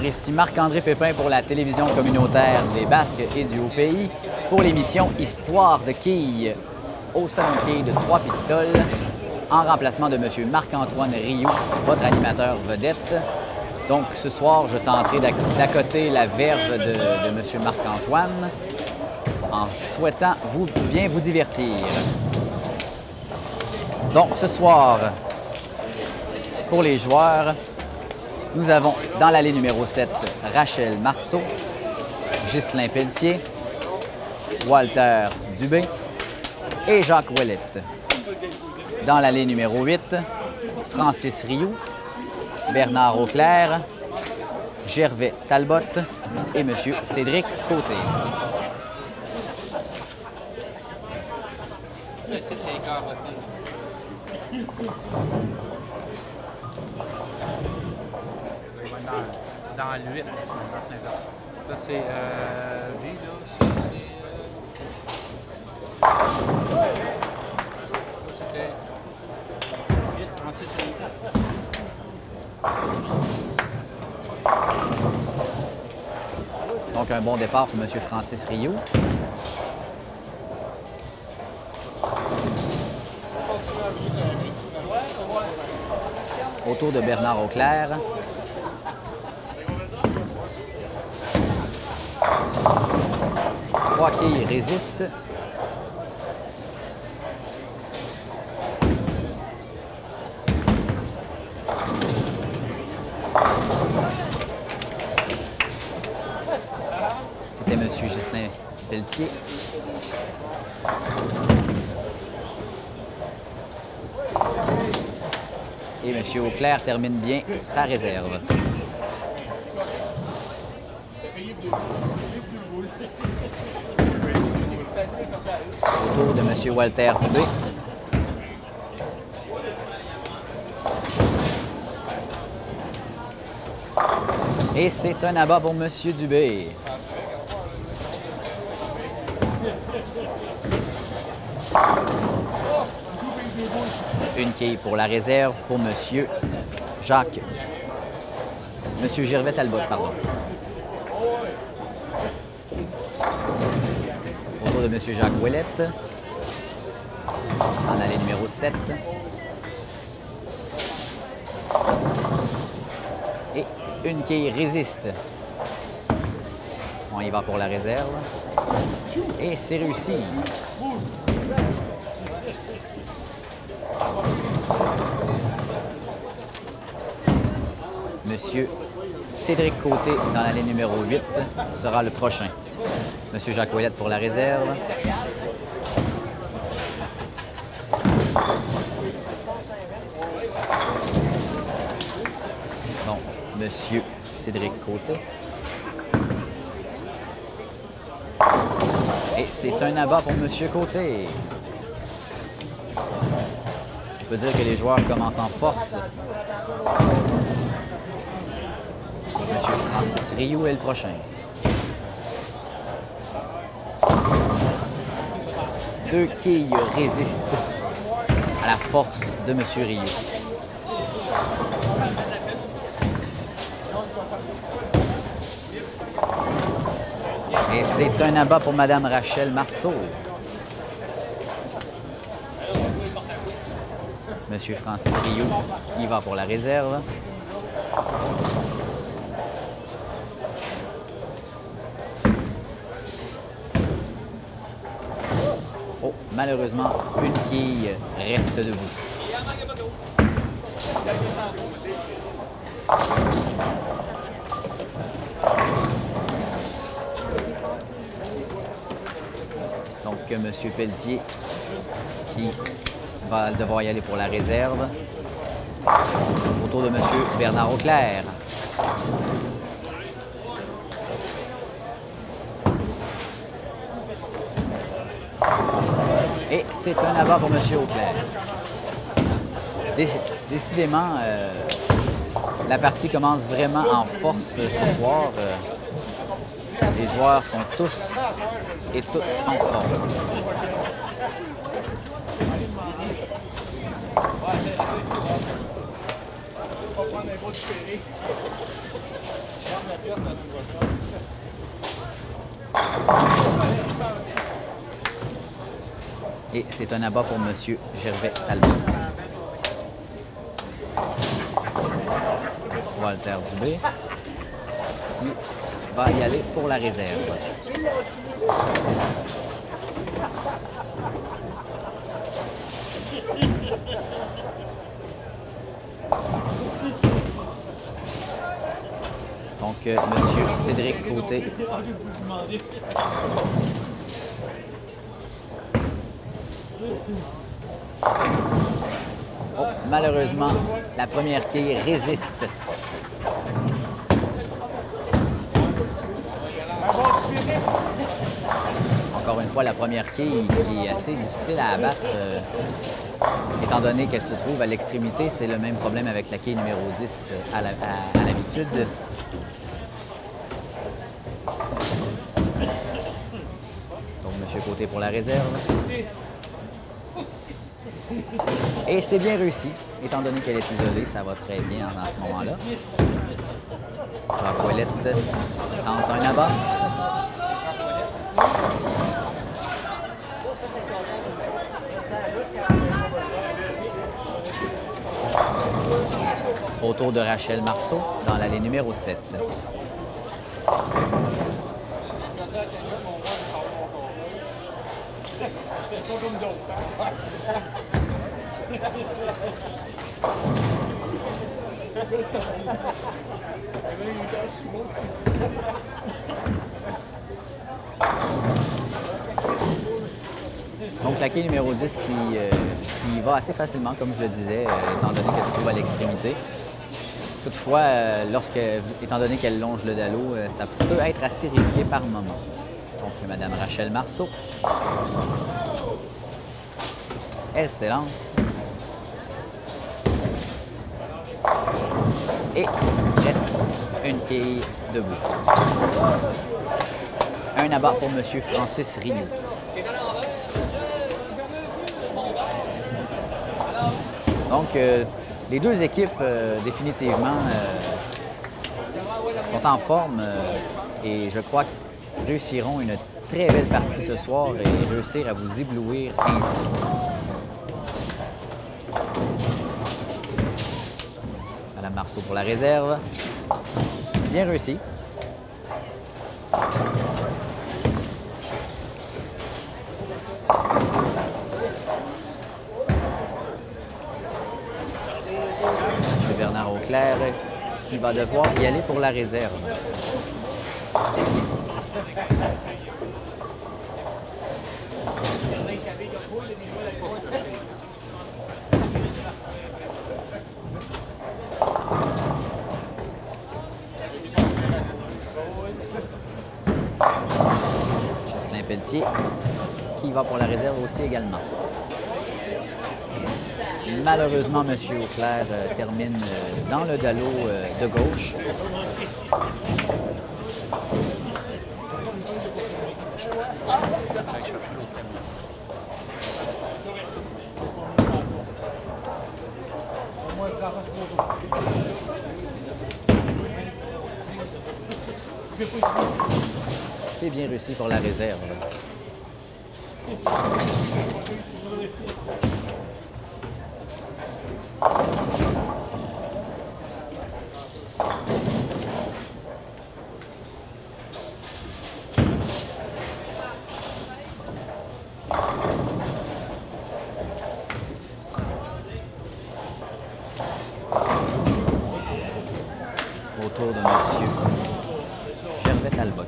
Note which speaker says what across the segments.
Speaker 1: Bonsoir, ici Marc-André Pépin pour la télévision communautaire des Basques et du Haut-Pays pour l'émission Histoire de quilles au salon de quilles de Trois-Pistoles en remplacement de M. Marc-Antoine Rioux, votre animateur vedette. Donc ce soir, je tenterai d'accoter la verve de M. Marc-Antoine en souhaitant bien vous divertir. Donc ce soir, pour les joueurs, nous avons dans l'allée numéro 7 Rachel Marceau, Ghislain Pelletier, Walter Dubé et Jacques Ouellette. Dans l'allée numéro 8, Francis Rioux, Bernard Auclair, Gervais Talbot et M. Cédric Côté.
Speaker 2: C'est dans le 8, dans ce inverse. Ça, c'est lui, là. Ça, c'était 8, Francis Rioux.
Speaker 1: Donc, un bon départ pour M. Francis Rioux. Autour de Bernard Auclair. Trois quilles résistent. C'était M. Ghislain Pelletier. Et M. Auclair termine bien sa réserve. Autour de M. Walter Dubé. Et c'est un abat pour M. Dubé. Une quille pour la réserve pour M. Jacques. M. Gervais Talbot, pardon. Autour de M. Jacques Ouellette. En allée numéro 7. Et une quille résiste. On y va pour la réserve. Et c'est réussi. Monsieur Cédric Côté dans l'allée numéro 8 sera le prochain. Monsieur Jacques Ouellette pour la réserve. Donc, Monsieur Cédric Côté. Et c'est un abat pour Monsieur Côté. Je peux dire que les joueurs commencent en force. Monsieur Francis Rioux est le prochain. Deux quilles résistent à la force de M. Rioux. Et c'est un abat pour Mme Rachel Marceau. M. Francis Rioux y va pour la réserve. Oh, malheureusement, une quille reste debout. Donc, M. Pelletier qui va devoir y aller pour la réserve. Autour de M. Bernard Auclair. Et c'est un abat pour M. Auclair. Décidément, la partie commence vraiment en force ce soir. Les joueurs sont tous et toutes en forme. Et c'est un abat pour M. Gervais Talbot. Walter Dubé qui va y aller pour la réserve. Donc, M. Cédric Côté. Oh, malheureusement, la première quille résiste. Encore une fois, la première quille qui est assez difficile à abattre, étant donné qu'elle se trouve à l'extrémité. C'est le même problème avec la quille numéro 10 à l'habitude. Donc, M. Côté pour la réserve. Et c'est bien réussi, étant donné qu'elle est isolée, ça va très bien à ce moment-là. Jacques Ouellette tente un abat. Au tour de Rachel Marceau dans l'allée numéro 7. Donc, la quille numéro 10 qui va assez facilement, comme je le disais, étant donné qu'elle se trouve à l'extrémité. Toutefois, étant donné qu'elle longe le dallo, ça peut être assez risqué par moment. Donc, Mme Rachel Marceau. Elle s'élance. Et reste une quille debout. Un abat pour M. Francis Rioux. Donc, les deux équipes, définitivement, sont en forme et je crois réussiront une très belle partie ce soir et réussir à vous éblouir ainsi. Madame Marceau pour la réserve. Bien réussi. M. Bernard Auclair qui va devoir y aller pour la réserve. Justin Pelletier qui va pour la réserve aussi également. Malheureusement, M. Auclair termine dans le dallo de gauche. C'est bien réussi pour la réserve. Autour de M. Gervais Talbot.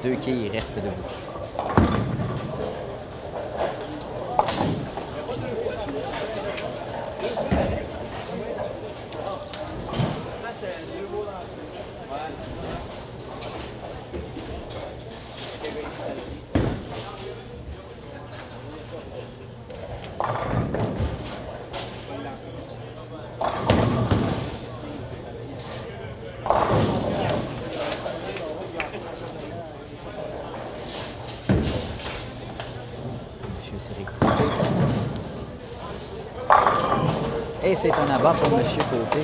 Speaker 1: Deux quilles restent debout. Et c'est un abat pour M. Côté.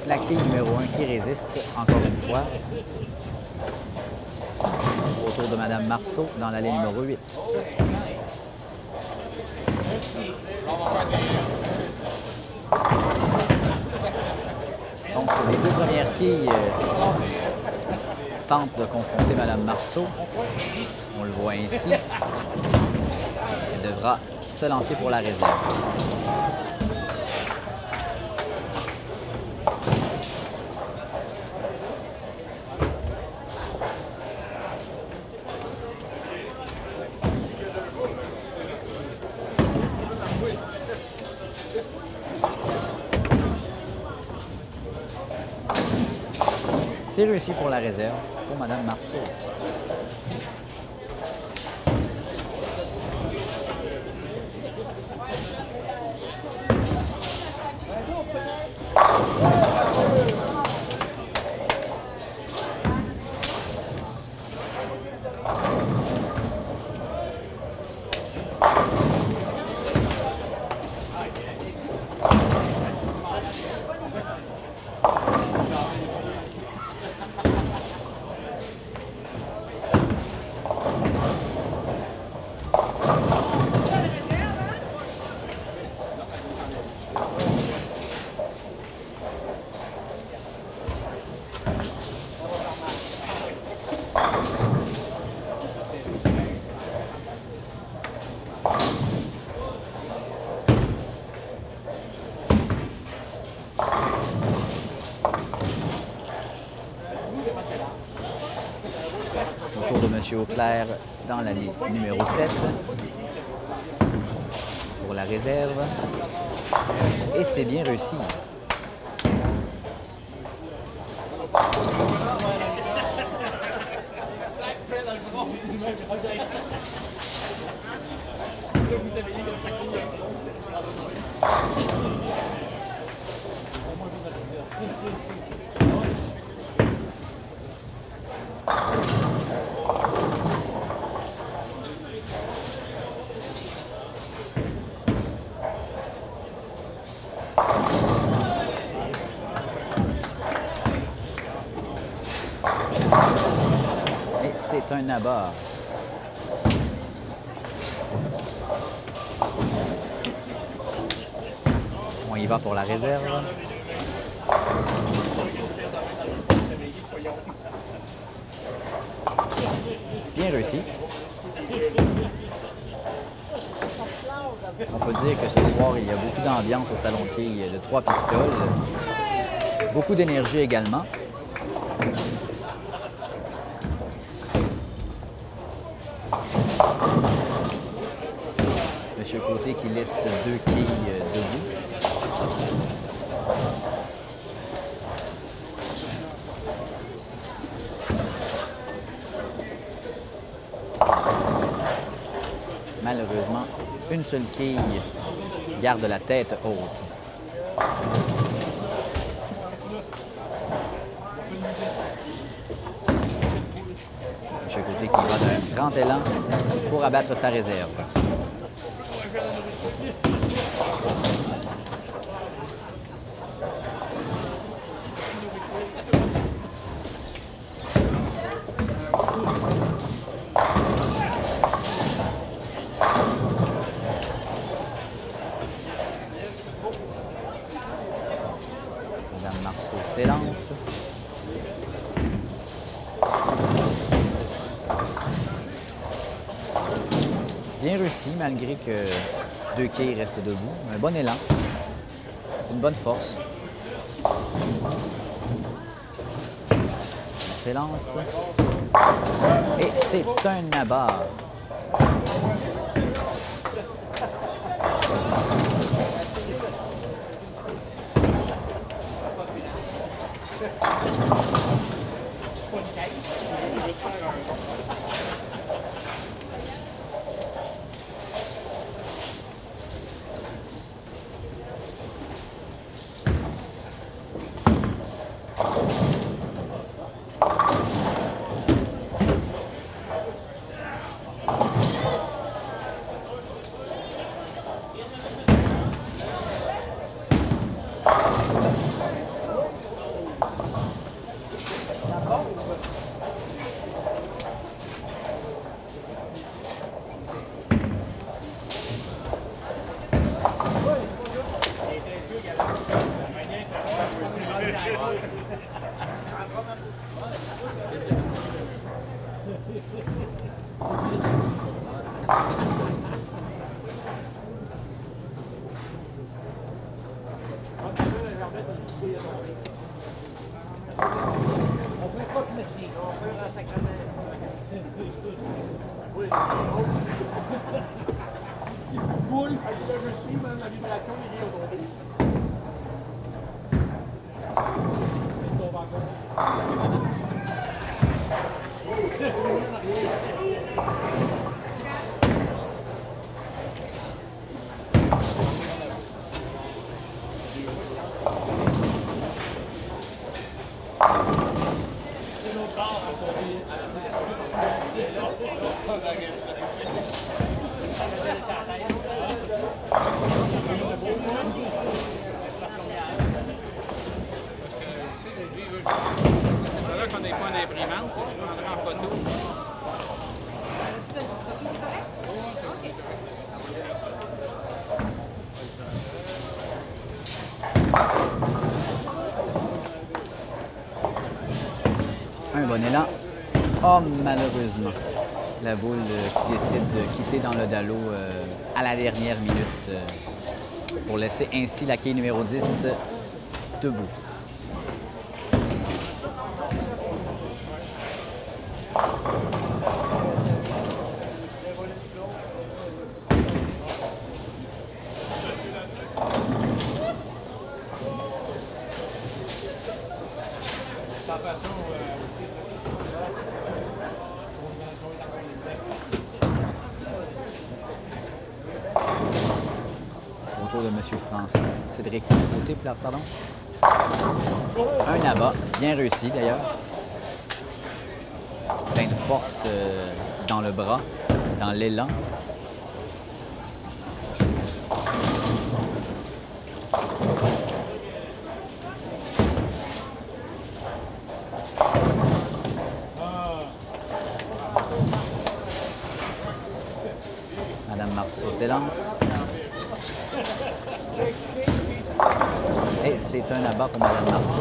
Speaker 1: La quille numéro 1 qui résiste encore une fois. Autour de Mme Marceau dans l'allée numéro 8. Donc les deux premières quilles tentent de confronter Mme Marceau. On le voit ainsi. Elle devra se lancer pour la réserve. C'est réussi pour la réserve, pour Mme Marceau. Autour de M. Auclair dans l'allée numéro 7 pour la réserve. Et c'est bien réussi. Et c'est un abat. On y va pour la réserve. Bien réussi. On peut dire que ce soir, il y a beaucoup d'ambiance au salon de quilles de Trois Pistoles. Beaucoup d'énergie également. Monsieur Côté qui laisse deux quilles debout. Malheureusement, une seule quille garde la tête haute. Monsieur Côté qui va d'un grand élan pour abattre sa réserve. Mme Marceau s'élance. Bien réussi, malgré que deux quilles restent debout. Un bon élan, une bonne force. On s'élance. Et c'est un abat. Un bon élan. Oh, malheureusement, la boule qui décide de quitter dans le dallo à la dernière minute pour laisser ainsi la quille numéro 10 debout. Autour de M. France. Cédric Côté, pardon. Un abat, bien réussi d'ailleurs. Plein de force dans le bras, dans l'élan. Madame Marceau s'élance. Et c'est un abat pour Madame Marceau.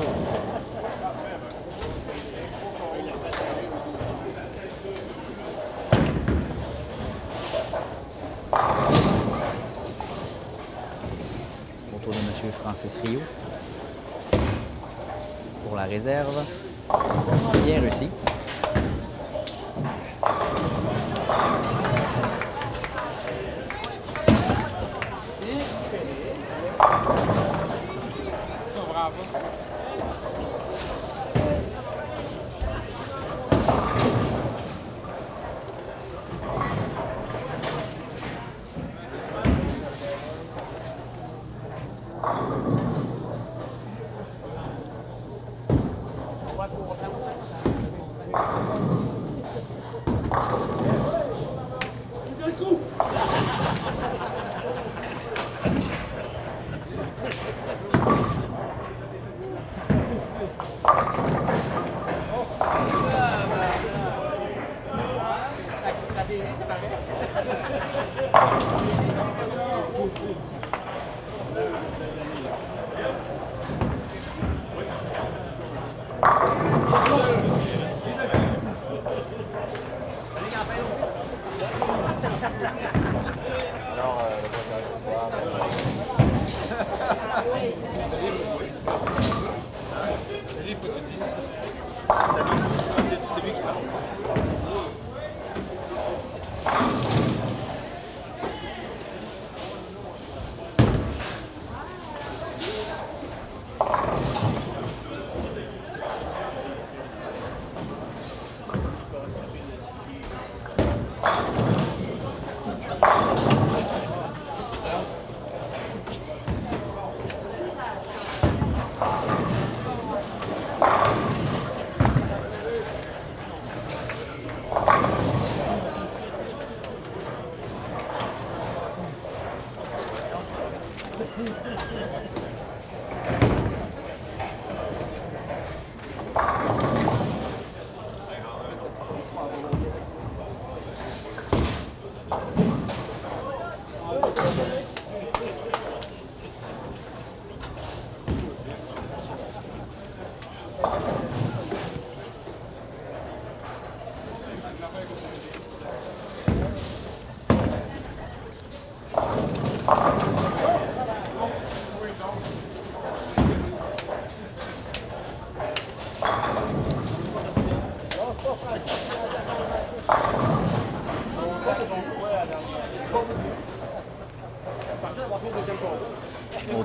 Speaker 1: Autour de M. Francis Rio. Pour la réserve. C'est bien réussi.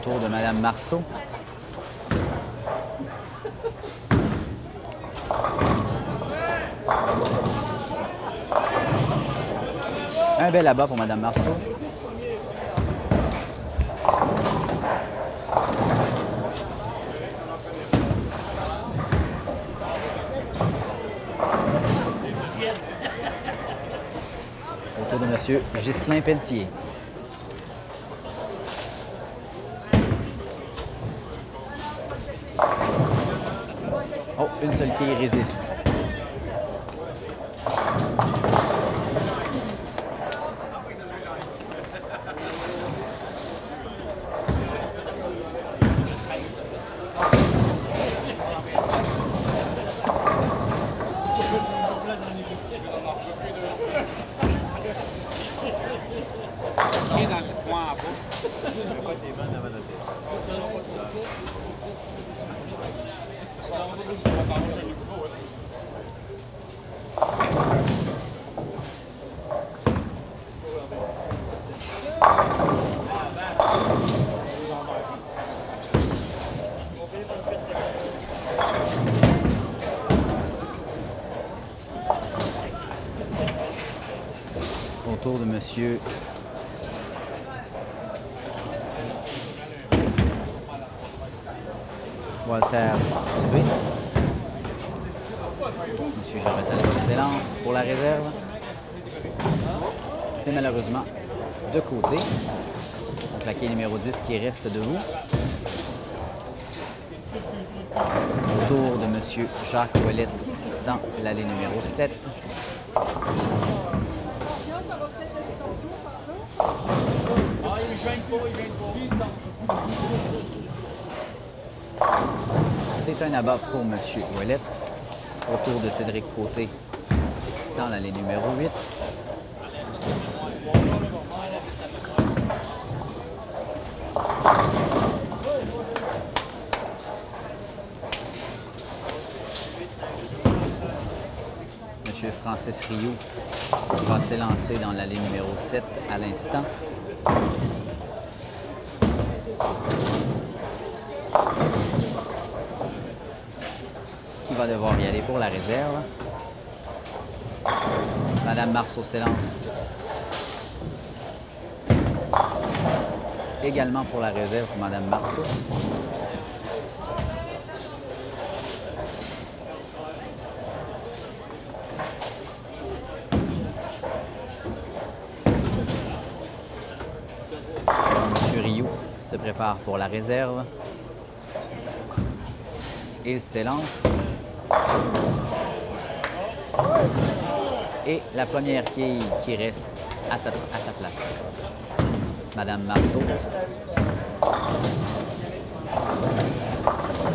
Speaker 1: autour de Madame Marceau. Un bel abat pour Madame Marceau. Autour de Monsieur Ghislain Pelletier. Oh, une seule quille résiste.
Speaker 2: Dans le coin en bas.
Speaker 1: Autour de Monsieur Walter Dubé. Monsieur Jean-Rétal s'élance pour la réserve. C'est malheureusement de côté. Donc la quille numéro 10 qui reste debout. Autour de Monsieur Jacques Ouellette dans l'allée numéro 7. C'est un abat pour M. Ouellette. Autour de Cédric Côté dans l'allée numéro 8. M. Francis Rioux va s'élancer dans l'allée numéro 7 à l'instant. Qui va devoir y aller pour la réserve. Madame Marceau s'élance également pour la réserve pour Madame Marceau. Monsieur Rioux se prépare pour la réserve. Il s'élance. Et la première quille qui reste à sa place. Madame Marceau.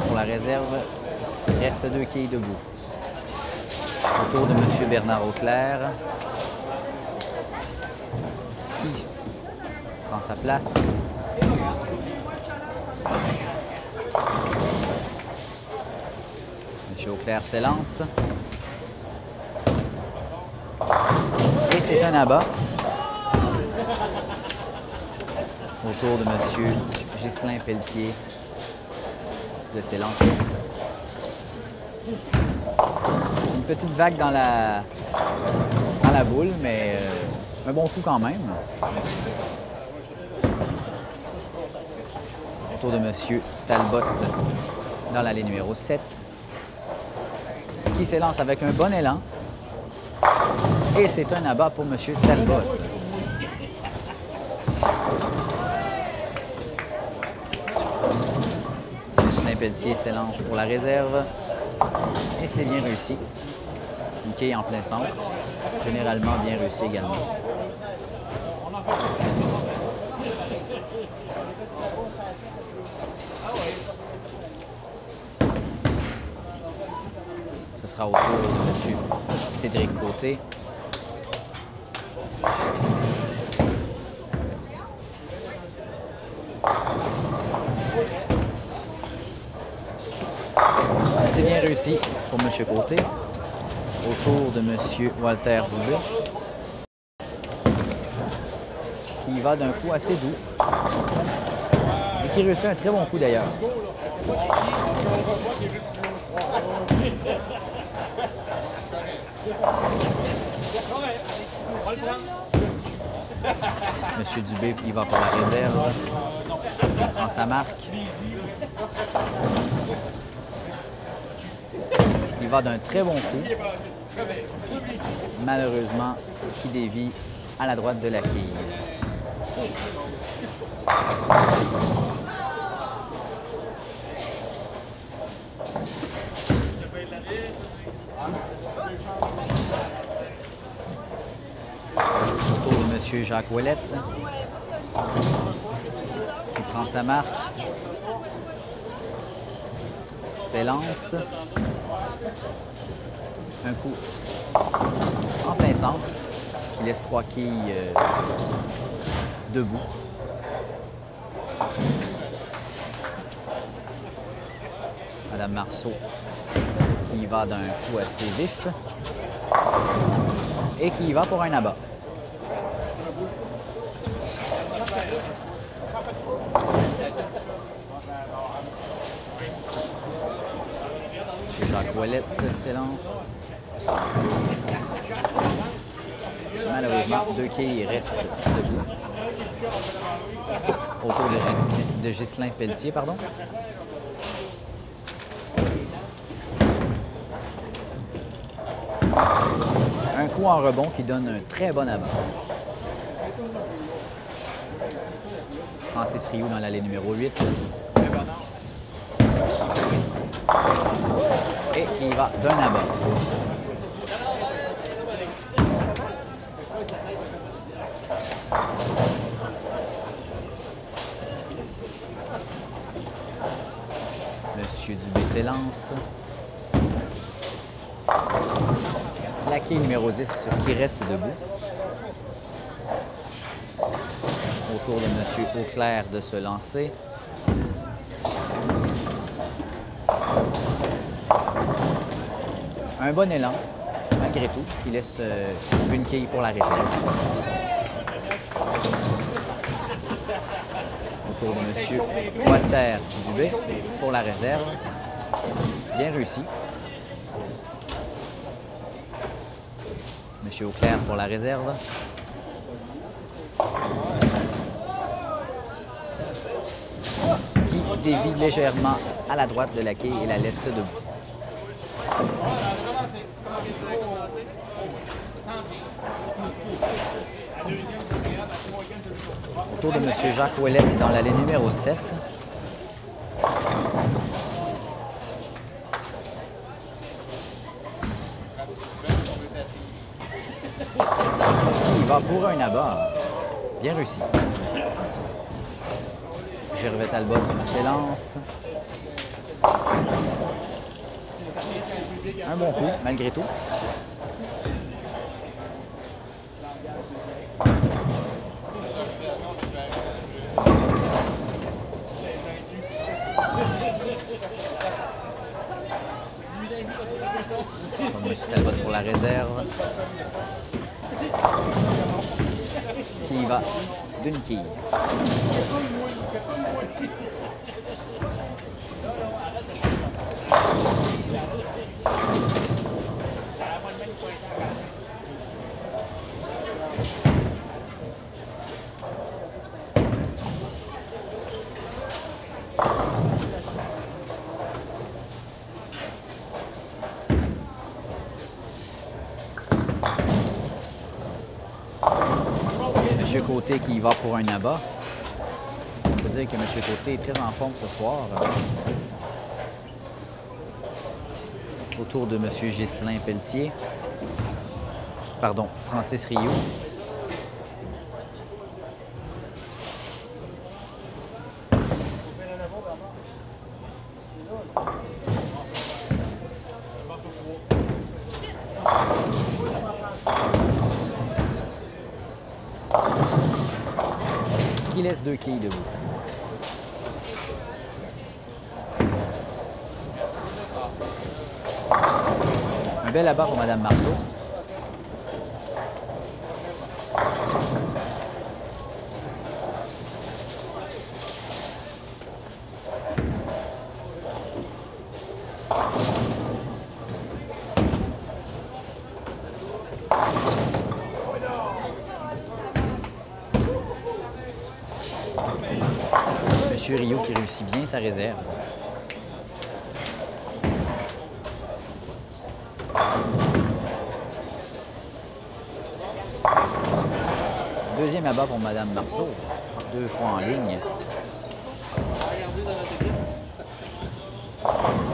Speaker 1: Pour la réserve, il reste 2 quilles debout. Autour de Monsieur Bernard Auclair, qui prend sa place. Monsieur Auclair s'élance. Et c'est un abat. Autour de Monsieur Ghislain Pelletier de s'élancer. Une petite vague dans la boule, mais un bon coup quand même. Autour de Monsieur Talbot dans l'allée numéro 7. Qui s'élance avec un bon élan. Et c'est un abat pour M. Talbot. Ghislain Pelletier s'élance pour la réserve. Et c'est bien réussi. Une quille en plein centre. Généralement bien réussi également. Ce sera au tour de M. Cédric Côté. C'est bien réussi pour M. Côté. Autour de M. Walter Dubé. Qui va d'un coup assez doux. Et qui réussit un très bon coup d'ailleurs. Monsieur Dubé, il va pour la réserve. Il prend sa marque. Il va d'un très bon coup. Malheureusement, qui dévie à la droite de la quille. Autour de M. Jacques Ouellette, qui prend sa marque, s'élance, un coup en plein centre, qui laisse 3 quilles debout. Madame Marceau qui va d'un coup assez vif et qui y va pour un abat. M. Jacques Ouellette s'élance. Malheureusement, 2 quilles restent debout. Autour de Ghislain Pelletier, pardon. Un coup en rebond qui donne un très bon abat. Francis Rioux dans l'allée numéro 8. Et il va d'un abat. Monsieur Dubé s'élance. La quille numéro 10 qui reste debout. Autour de M. Auclair de se lancer. Un bon élan, malgré tout, qui laisse une quille pour la réserve. Autour de M. Walter Dubé pour la réserve. Bien réussi. M. Auclair pour la réserve. Qui dévie légèrement à la droite de la quille et la laisse debout. Autour de M. Jacques Ouellette dans l'allée numéro 7. Qui va pour un abat. Bien réussi. Gervais Talbot s'élance. Un bon coup, malgré tout. M. Talbot pour la réserve. Qui va d'une quille. M. Côté qui y va pour un abat. On peut dire que M. Côté est très en forme ce soir. Autour de M. Ghislain Pelletier. Pardon, Francis Rioux. Qui laisse 2 quilles debout. Un bel abat pour Mme Marceau. M. Rio qui réussit bien sa réserve. Deuxième abat pour Mme Marceau, 2 fois en ligne.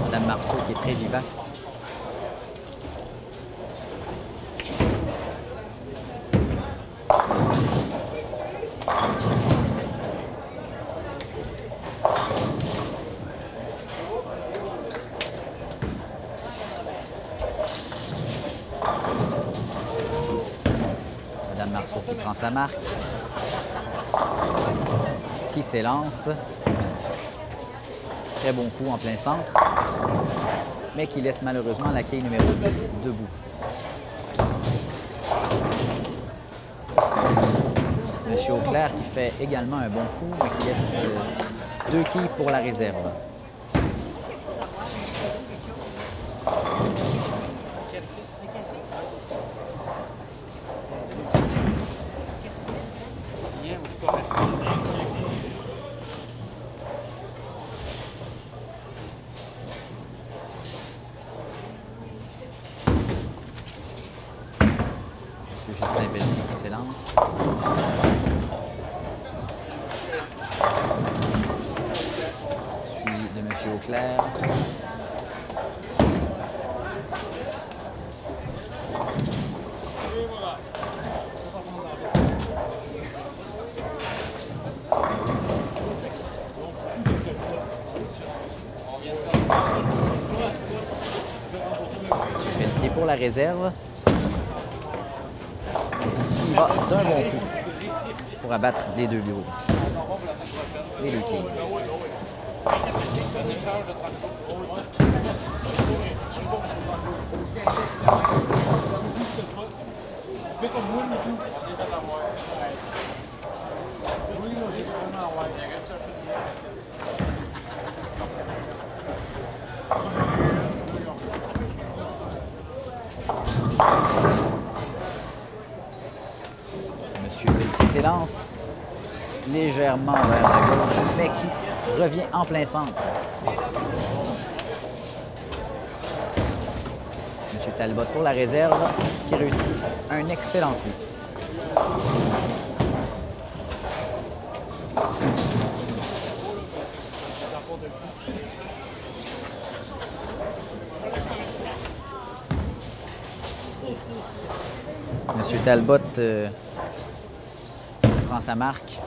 Speaker 1: Mme Marceau qui est très vivace. Mme Marceau qui prend sa marque, qui s'élance. Très bon coup en plein centre, mais qui laisse malheureusement la quille numéro 10 debout. M. Auclair qui fait également un bon coup, mais qui laisse 2 quilles pour la réserve. Justin Pelletier qui s'élance. Suivi de M. Auclair. M. Pelletier pour la réserve. Il va d'un bon coup pour abattre les 2 bureaux. Les 2 quilles. Monsieur Pelletier s'élance légèrement vers la gauche, mais qui revient en plein centre. Monsieur Talbot pour la réserve, qui réussit un excellent coup. Monsieur Talbot prend sa marque.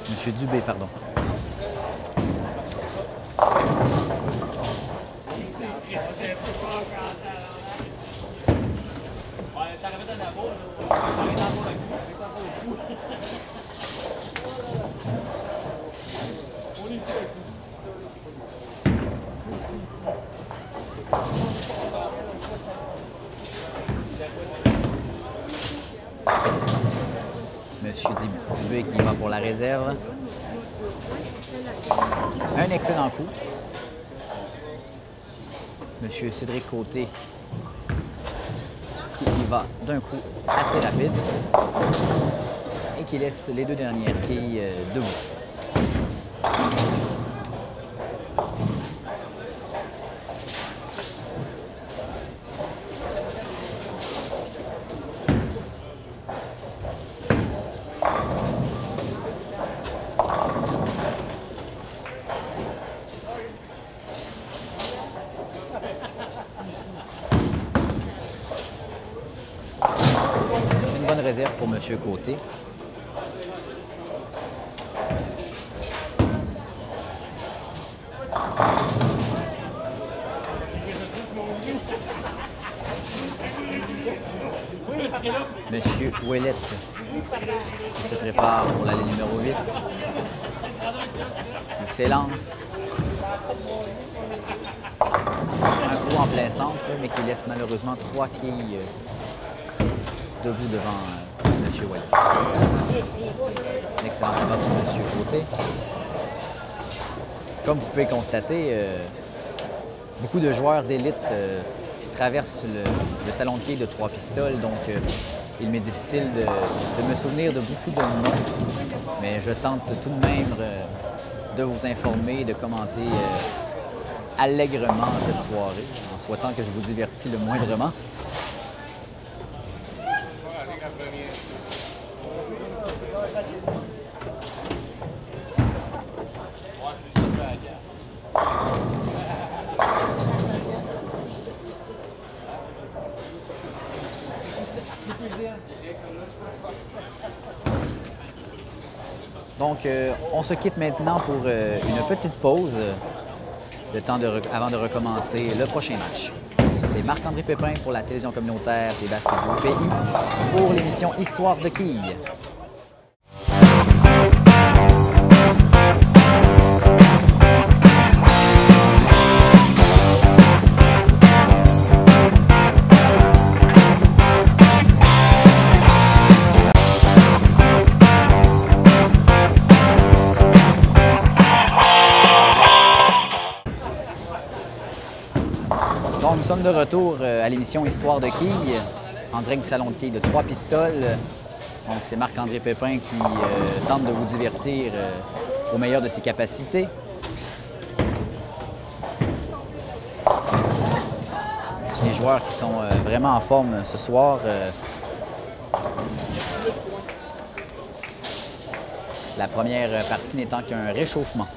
Speaker 1: Monsieur Dubé, pardon. Monsieur Dubé qui va pour la réserve. Un excellent coup. Monsieur Cédric Côté qui y va d'un coup assez rapide et qui laisse les 2 dernières quilles debout. Une bonne réserve pour M. Côté. Monsieur Ouellette qui se prépare pour la ligne numéro 8. Il s'élance. Un coup en plein centre, mais qui laisse malheureusement 3 quilles debout devant M. Ouellette. Un excellent combat pour M. Côté. Comme vous pouvez constater, beaucoup de joueurs d'élite traversent le salon de quilles de 3 pistoles, donc Il m'est difficile de me souvenir de beaucoup de noms, mais je tente tout de même de vous informer, de commenter allègrement cette soirée, en souhaitant que je vous divertis le moindrement. Donc, on se quitte maintenant pour une petite pause, avant de recommencer le prochain match. C'est Marc-André Pépin pour la télévision communautaire des Basques du pays pour l'émission Histoire de quilles. Donc, nous sommes de retour à l'émission Histoire de quilles, en direct du salon de quilles de Trois-Pistoles. Donc, c'est Marc-André Pépin qui tente de vous divertir au meilleur de ses capacités. Les joueurs qui sont vraiment en forme ce soir. La première partie n'étant qu'un réchauffement.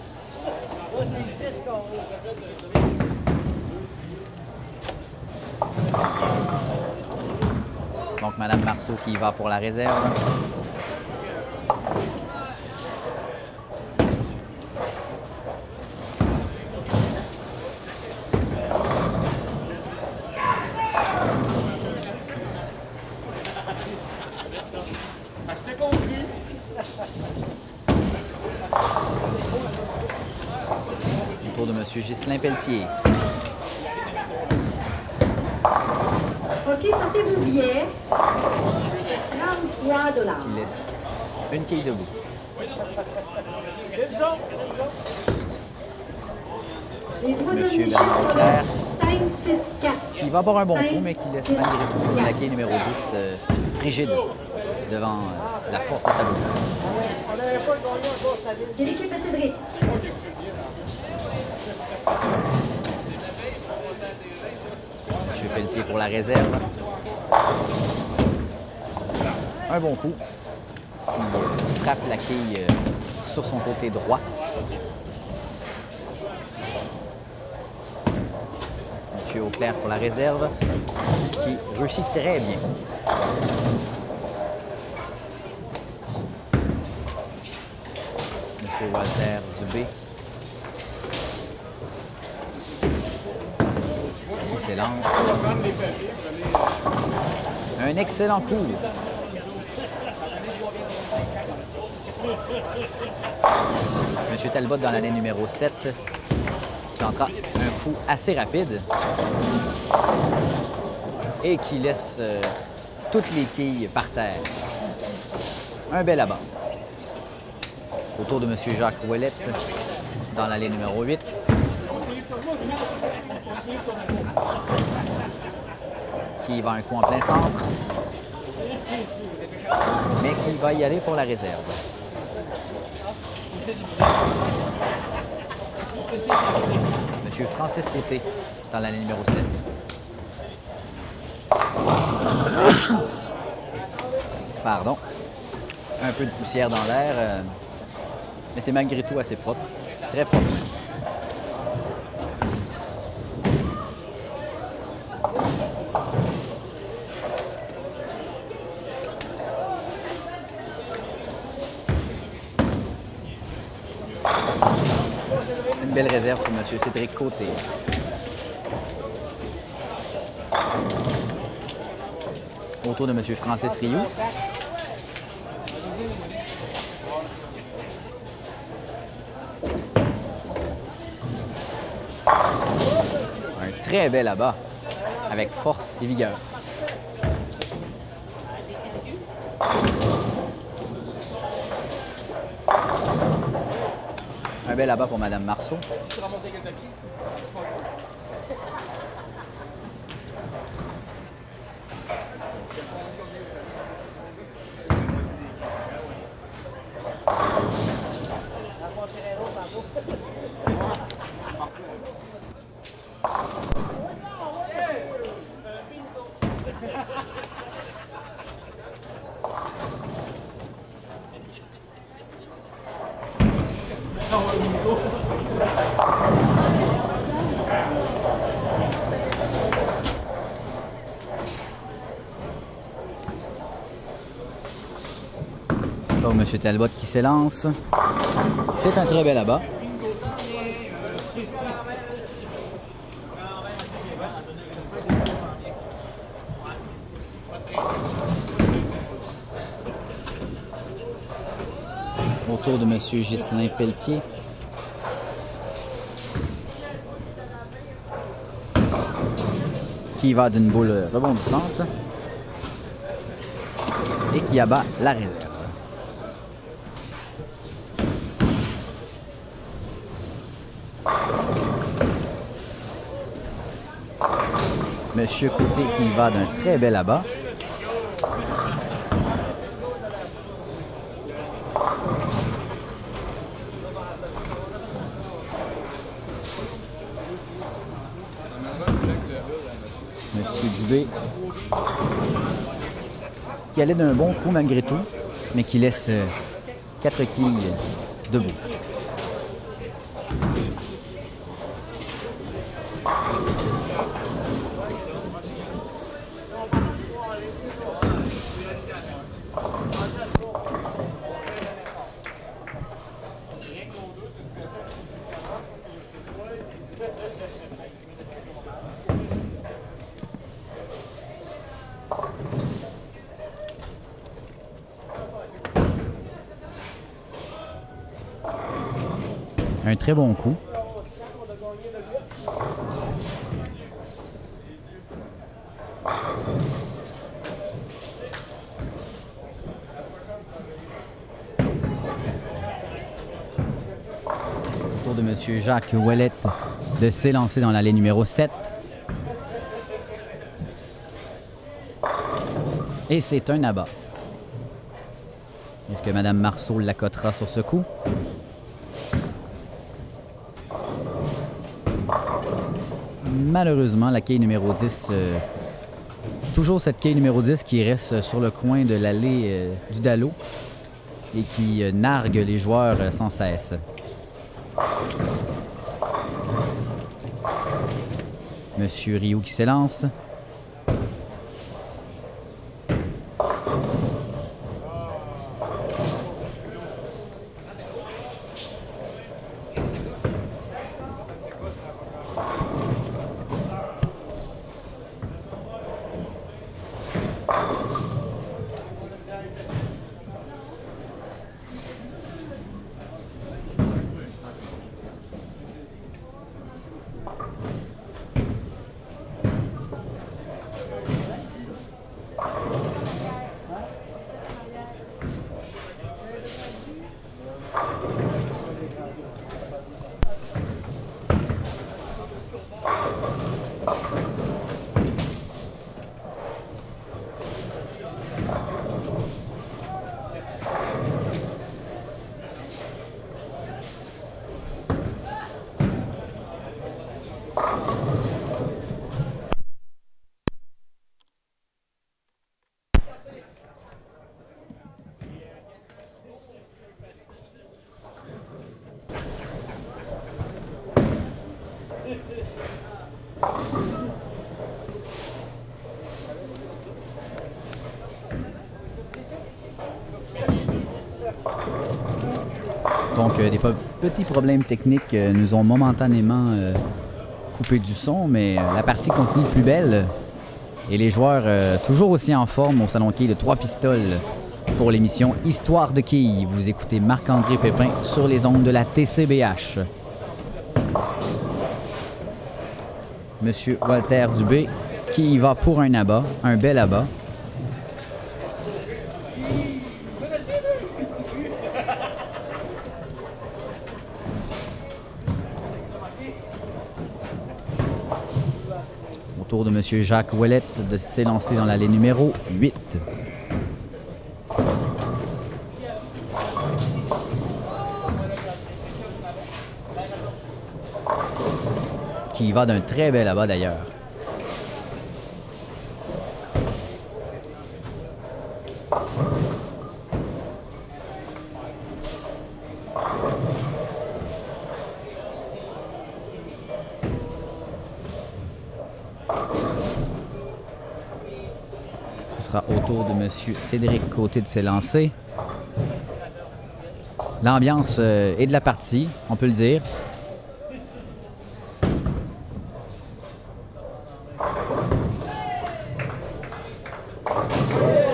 Speaker 1: Donc, Mme Marceau qui y va pour la réserve. Au tour de M. Ghislain Pelletier.
Speaker 3: OK, sentez-vous bien. 33 $.
Speaker 1: Qui laisse une quille debout. Monsieur Bernard Leclerc,
Speaker 3: 5, 6, 4.
Speaker 1: qui va avoir un bon coup, mais qui laisse malgré tout la quille numéro 10 frigide devant la force de sa boule.
Speaker 3: C'est l'équipe à Cédric.
Speaker 1: Monsieur Pelletier pour la réserve. Un bon coup qui frappe la quille sur son côté droit. Monsieur Auclair pour la réserve qui réussit très bien. Monsieur Walter Dubé qui s'élance. Un excellent coup. Monsieur Talbot dans l'année numéro 7 qui tentera un coup assez rapide et qui laisse toutes les quilles par terre. Un bel abat. Autour de Monsieur Jacques Ouellette dans l'allée numéro 8. Qui va un coup en plein centre, mais qui va y aller pour la réserve. Monsieur Francis Côté dans l'année numéro 7. Pardon. Un peu de poussière dans l'air, mais c'est malgré tout assez propre. Très propre. Une belle réserve pour M. Cédric Côté. Autour de M. Francis Rioux. Un très bel abat, avec force et vigueur. Un bel abat pour Mme Marceau. Encore M. Talbot qui s'élance. C'est un très bel abat. Autour de M. Ghislain Pelletier. Qui va d'une boule rebondissante et qui abat la réserve. Monsieur Côté qui va d'un très bel abat. Monsieur Dubé qui allait d'un bon coup malgré tout, mais qui laisse 4 quilles debout. Un très bon coup. Tour de M. Jacques Ouellette de s'élancer dans l'allée numéro 7. Et c'est un abat. Est-ce que Mme Marceau l'accotera sur ce coup? Malheureusement, la quille numéro 10, toujours cette quille numéro 10 qui reste sur le coin de l'allée du Dallo et qui nargue les joueurs sans cesse. Monsieur Rioux qui s'élance. Donc, des petits problèmes techniques nous ont momentanément coupé du son, mais la partie continue plus belle. Et les joueurs toujours aussi en forme au salon quilles de 3 pistoles pour l'émission Histoire de quilles. Vous écoutez Marc-André Pépin sur les ondes de la TCBH. Monsieur Walter Dubé qui y va pour un abat, un bel abat. Autour de M. Jacques Ouellette de s'élancer dans l'allée numéro 8. Qui va d'un très bel abat d'ailleurs. Ce sera au tour de M. Cédric Côté de s'élancer. l'ambiance et de la partie, on peut le dire.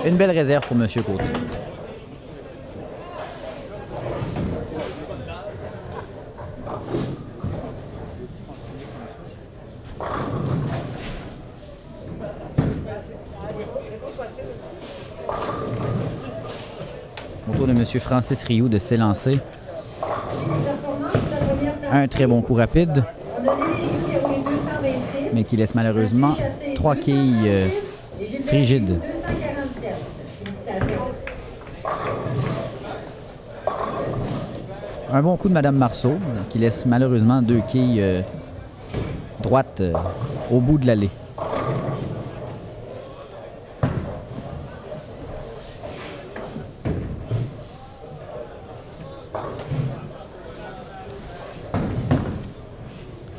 Speaker 1: Une belle réserve pour M. Côté. Au tour de M. Francis Rioux de s'élancer. Un très bon coup rapide, mais qui laisse malheureusement 3 quilles frigides. Un bon coup de Mme Marceau, qui laisse malheureusement 2 quilles droites au bout de l'allée.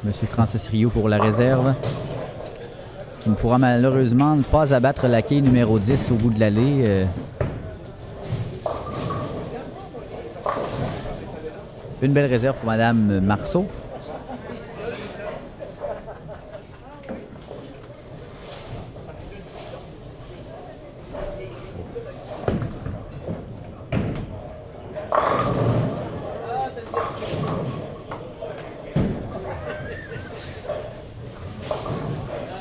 Speaker 1: Monsieur Francis Rioux pour la réserve, qui ne pourra malheureusement pas abattre la quille numéro 10 au bout de l'allée. Une belle réserve pour Mme Marceau.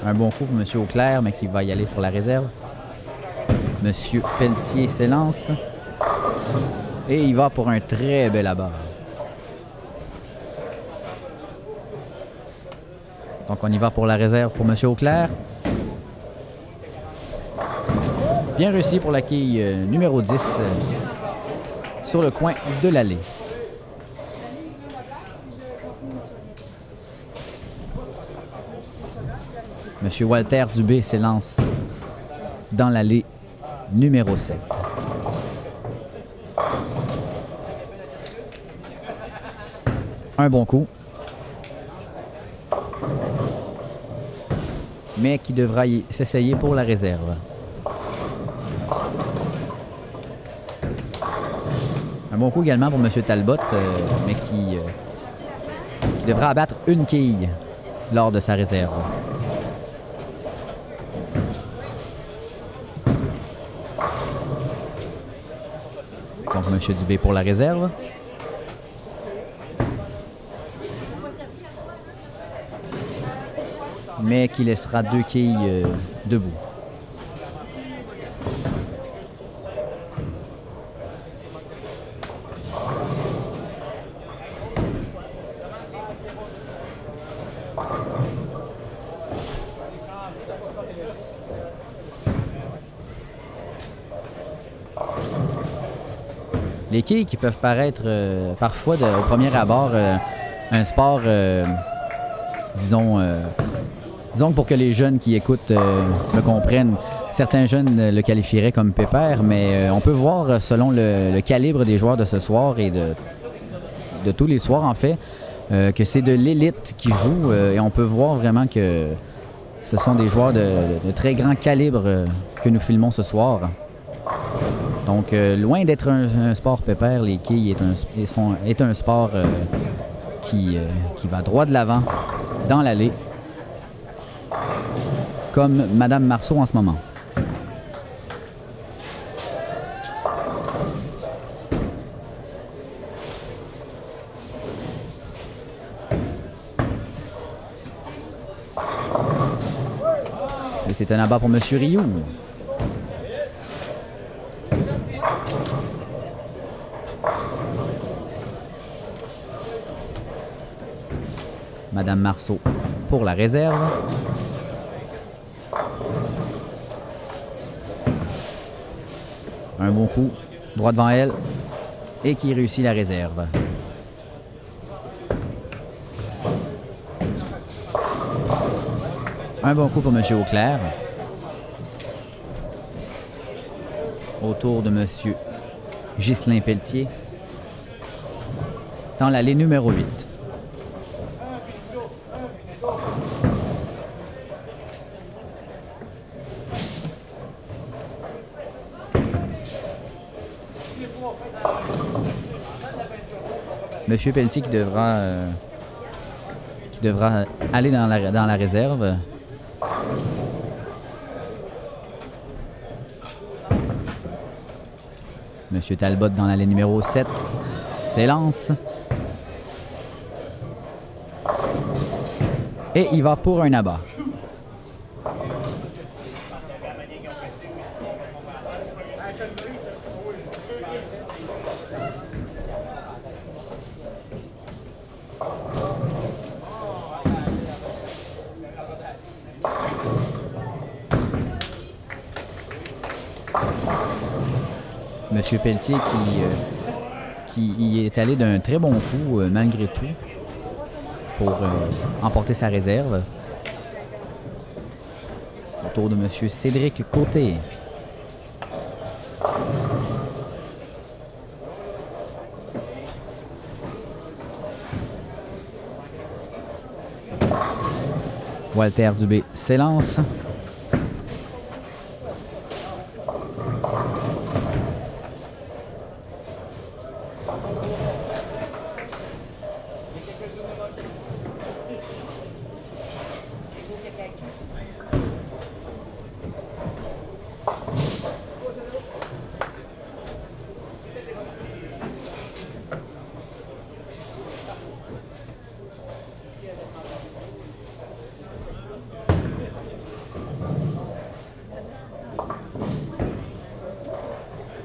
Speaker 1: Un bon coup pour M. Auclair, mais qui va y aller pour la réserve. M. Pelletier s'élance. Et il va pour un très bel abat. Donc on y va pour la réserve pour M. Auclair. Bien réussi pour la quille numéro 10 sur le coin de l'allée. M. Walter Dubé s'élance dans l'allée numéro 7. Un bon coup. Mais qui devra s'essayer pour la réserve. Un bon coup également pour M. Talbot, mais qui devra abattre une quille lors de sa réserve. Donc M. Dubé pour la réserve. Mais qui laissera 2 quilles debout. Les quilles qui peuvent paraître parfois au premier abord un sport, disons que pour que les jeunes qui écoutent me comprennent, certains jeunes le qualifieraient comme pépère, mais on peut voir selon le calibre des joueurs de ce soir et de tous les soirs en fait, que c'est de l'élite qui joue et on peut voir vraiment que ce sont des joueurs de très grand calibre que nous filmons ce soir. Donc loin d'être un sport pépère, les quilles est un sport qui va droit de l'avant dans l'allée, comme Mme Marceau en ce moment. Et c'est un abat pour M. Rioux. Mme Marceau pour la réserve. Un bon coup, droit devant elle, et qui réussit la réserve. Un bon coup pour M. Auclair. Autour de M. Ghislain Pelletier. Dans l'allée numéro 8. Monsieur Pelletier qui devra aller dans la réserve. Monsieur Talbot dans l'allée numéro 7 s'élance. Et il va pour un abat. Monsieur Pelletier qui y est allé d'un très bon coup malgré tout pour emporter sa réserve. Autour de Monsieur Cédric Côté. Walter Dubé s'élance.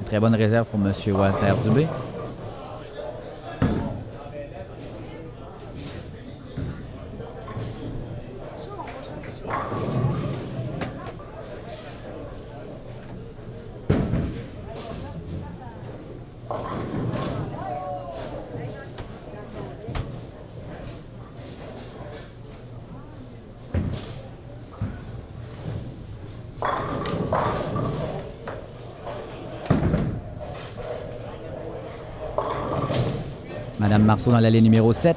Speaker 1: Très bonne réserve pour M. Walter Dubé. Madame Marceau dans l'allée numéro 7.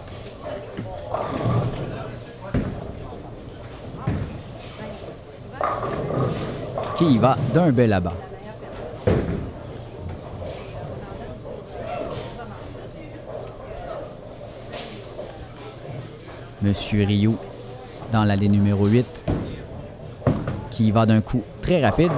Speaker 1: Qui y va d'un bel abat. Monsieur Rioux dans l'allée numéro 8. Qui y va d'un coup très rapide.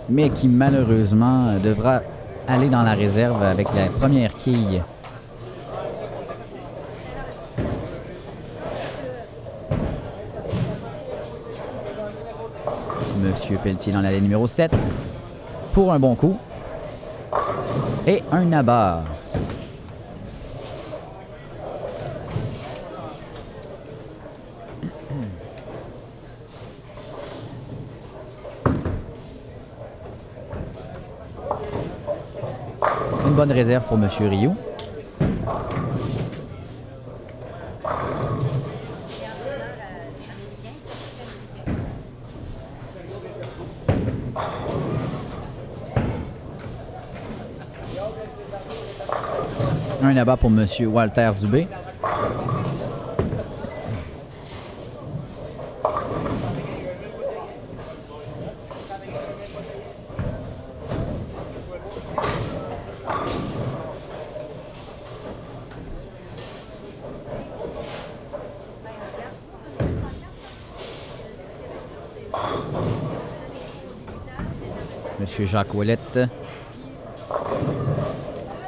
Speaker 1: Mais qui malheureusement devra aller dans la réserve avec la première quille. Monsieur Pelletier dans l'allée numéro 7 pour un bon coup. Et un abat. Une bonne réserve pour M. Rioux. Un abat pour M. Walter Dubé. Monsieur Jacques Ouellette.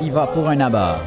Speaker 1: Il va pour un abat.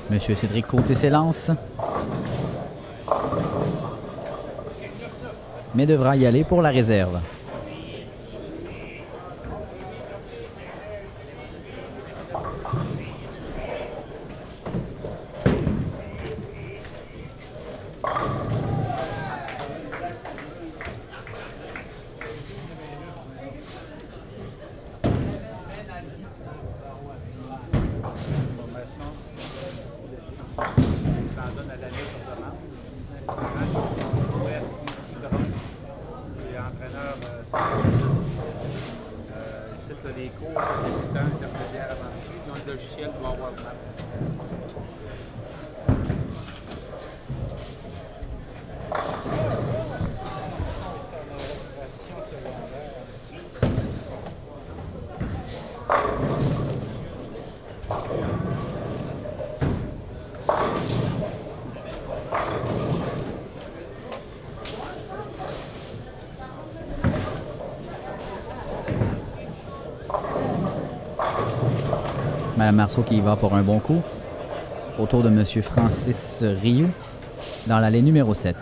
Speaker 1: Monsieur Cédric Côté s'élance. Mais devra y aller pour la réserve.
Speaker 2: Les cours, les temps intermédiaires avancés, dans le logiciel pour avoir le map.
Speaker 1: Madame Marceau qui y va pour un bon coup. Autour de Monsieur Francis Rioux dans l'allée numéro 7.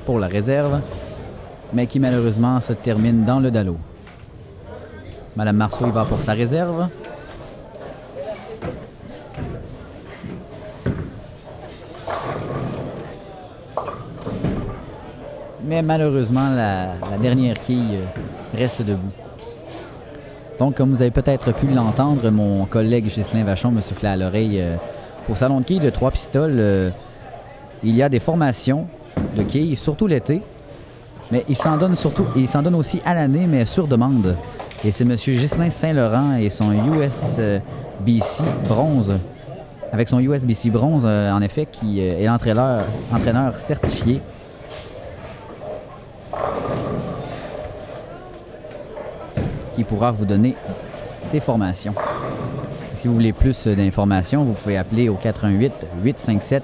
Speaker 1: Pour la réserve, mais qui malheureusement se termine dans le dallo. Madame Marceau y va pour sa réserve. Mais malheureusement, la dernière quille reste debout. Donc, comme vous avez peut-être pu l'entendre, mon collègue Ghislain Vachon me soufflait à l'oreille. Au salon de quilles de 3 pistoles, il y a des formations de quilles, surtout l'été. Mais il s'en donne aussi à l'année, mais sur demande. Et c'est M. Ghislain Saint-Laurent et son USBC bronze, avec son USBC bronze, en effet, qui est l'entraîneur certifié. Qui pourra vous donner ces formations. Si vous voulez plus d'informations, vous pouvez appeler au 418-857-2424.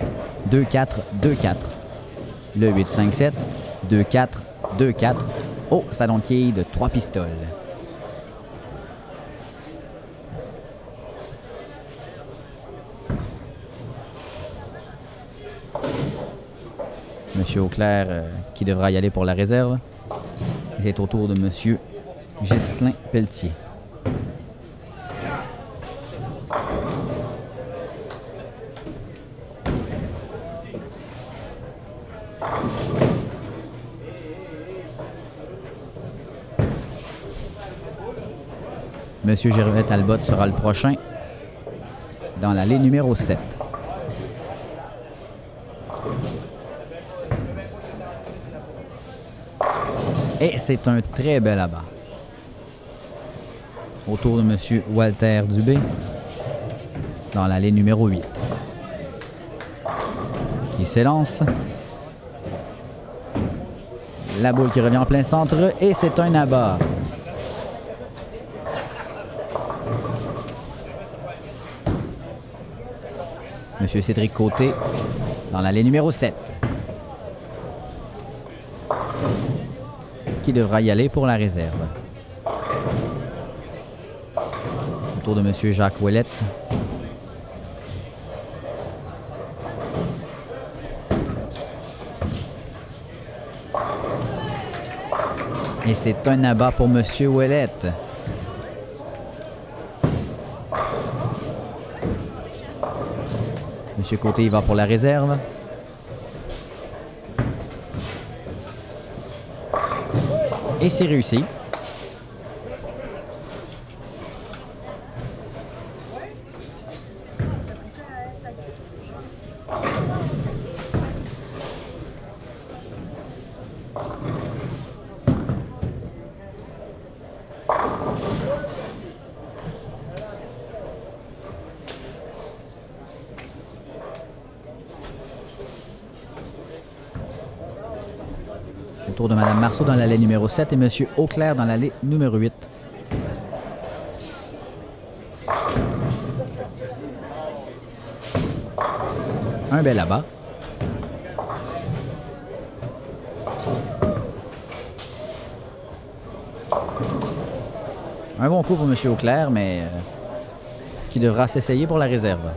Speaker 1: Le 857-2424 au salon de quilles de 3 pistoles. Monsieur Auclair qui devra y aller pour la réserve. C'est au tour de Monsieur Ghislain Pelletier. Monsieur Gervais Talbot sera le prochain dans l'allée numéro 7. Et c'est un très bel abat. Autour de M. Walter Dubé dans l'allée numéro 8. Qui s'élance. La boule qui revient en plein centre et c'est un abat. M. Cédric Côté dans l'allée numéro 7. Qui devra y aller pour la réserve. Autour de M. Jacques Ouellette. Et c'est un abat pour M. Ouellette. M. Côté, il va pour la réserve. Et c'est réussi. Autour de Mme Marceau dans l'allée numéro 7 et M. Auclair dans l'allée numéro 8. Un bel abat. Un bon coup pour M. Auclair, mais qui devra s'essayer pour la réserve.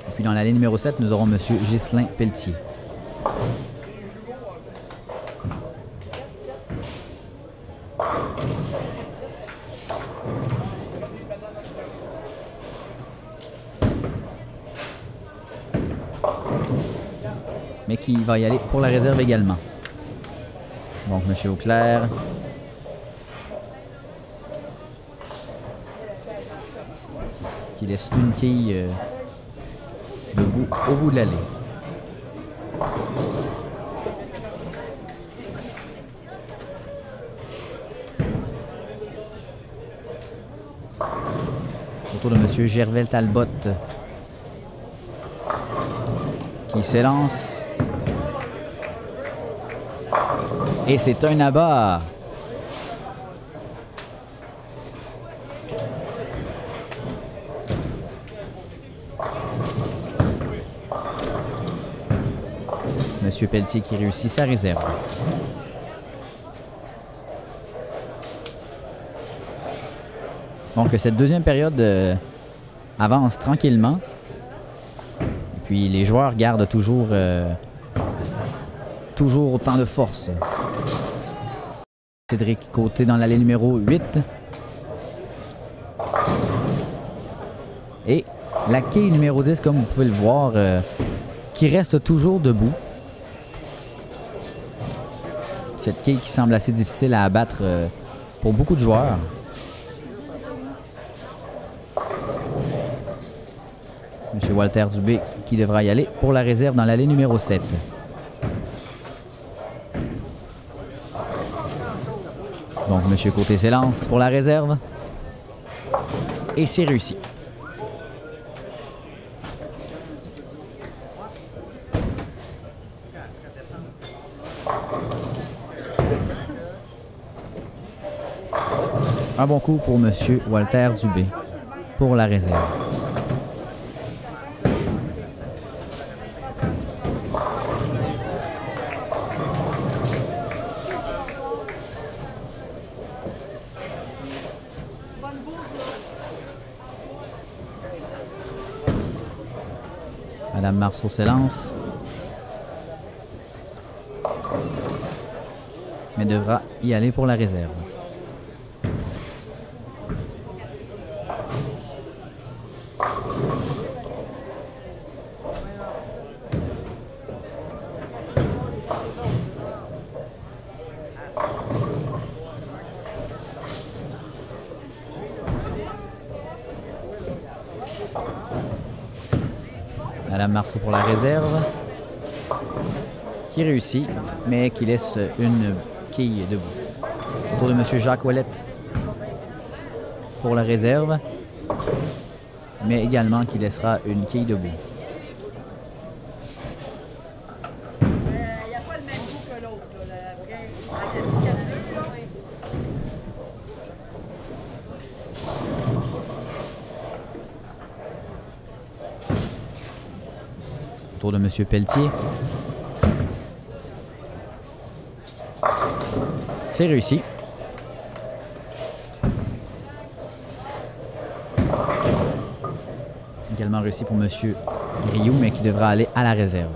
Speaker 1: Et puis dans l'allée numéro 7, nous aurons M. Ghislain Pelletier. Mais qui va y aller pour la réserve également. Donc, M. Auclair. Qui laisse une quille debout au bout de l'allée. Autour de M. Gervais Talbot. Qui s'élance. Et c'est un abat. Monsieur Pelletier qui réussit sa réserve. Donc cette deuxième période avance tranquillement. Et puis les joueurs gardent toujours autant de force. Cédric Côté dans l'allée numéro 8. Et la quille numéro 10, comme vous pouvez le voir, qui reste toujours debout. Cette quille qui semble assez difficile à abattre pour beaucoup de joueurs. M. Walter Dubé qui devra y aller pour la réserve dans l'allée numéro 7. Donc, M. Côté s'élance pour la réserve. Et c'est réussi. Un bon coup pour M. Walter Dubé pour la réserve. Madame Marceau s'élance. Mais devra y aller pour la réserve. Madame Marceau pour la réserve, qui réussit, mais qui laisse une quille debout. Autour de M. Jacques Ouellette pour la réserve, mais également qui laissera une quille debout. Autour de M. Pelletier. C'est réussi. Également réussi pour M. Rioux, mais qui devra aller à la réserve.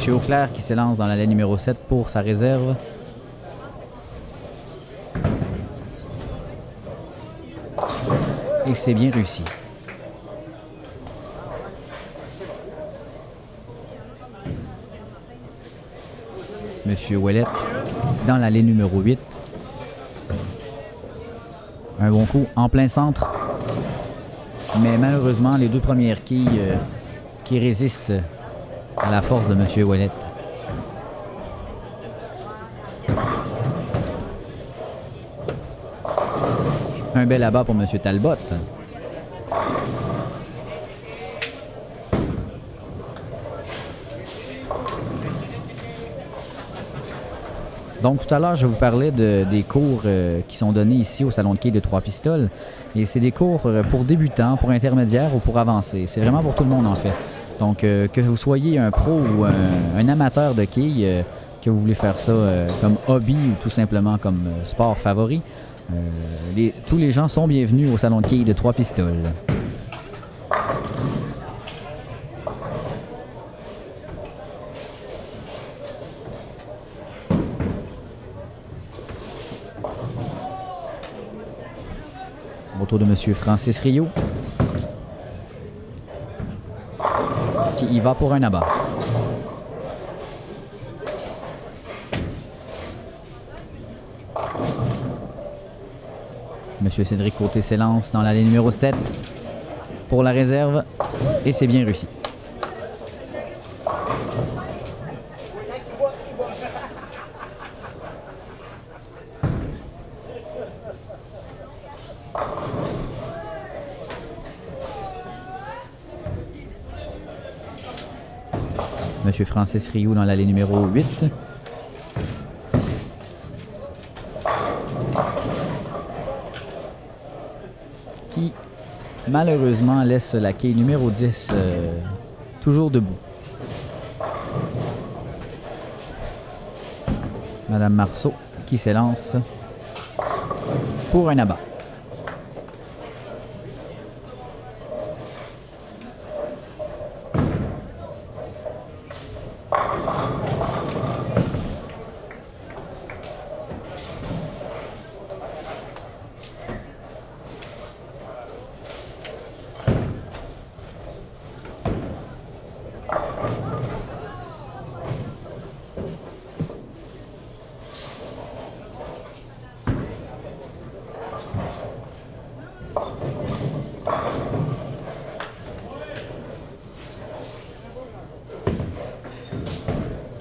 Speaker 1: Monsieur Auclair qui s'élance dans la laine numéro 7 pour sa réserve. Et c'est bien réussi. Monsieur Ouellette dans la ligne numéro 8. Un bon coup en plein centre. Mais malheureusement, les deux premières quilles qui résistent à la force de Monsieur Ouellette. Un bel abat pour Monsieur Talbot. Donc tout à l'heure, je vous parlais des cours qui sont donnés ici au Salon de quilles de Trois-Pistoles. Et c'est des cours pour débutants, pour intermédiaires ou pour avancés. C'est vraiment pour tout le monde en fait. Donc que vous soyez un pro ou un amateur de quilles, que vous voulez faire ça comme hobby ou tout simplement comme sport favori, tous les gens sont bienvenus au Salon de quilles de Trois-Pistoles. Autour de Monsieur Francis Rio, qui y va pour un abat. Monsieur Cédric Côté s'élance dans la ligne numéro 7 pour la réserve et c'est bien réussi. Monsieur Francis Rioux dans l'allée numéro 8. Qui, malheureusement, laisse la quille numéro 10 toujours debout. Madame Marceau qui s'élance pour un abat.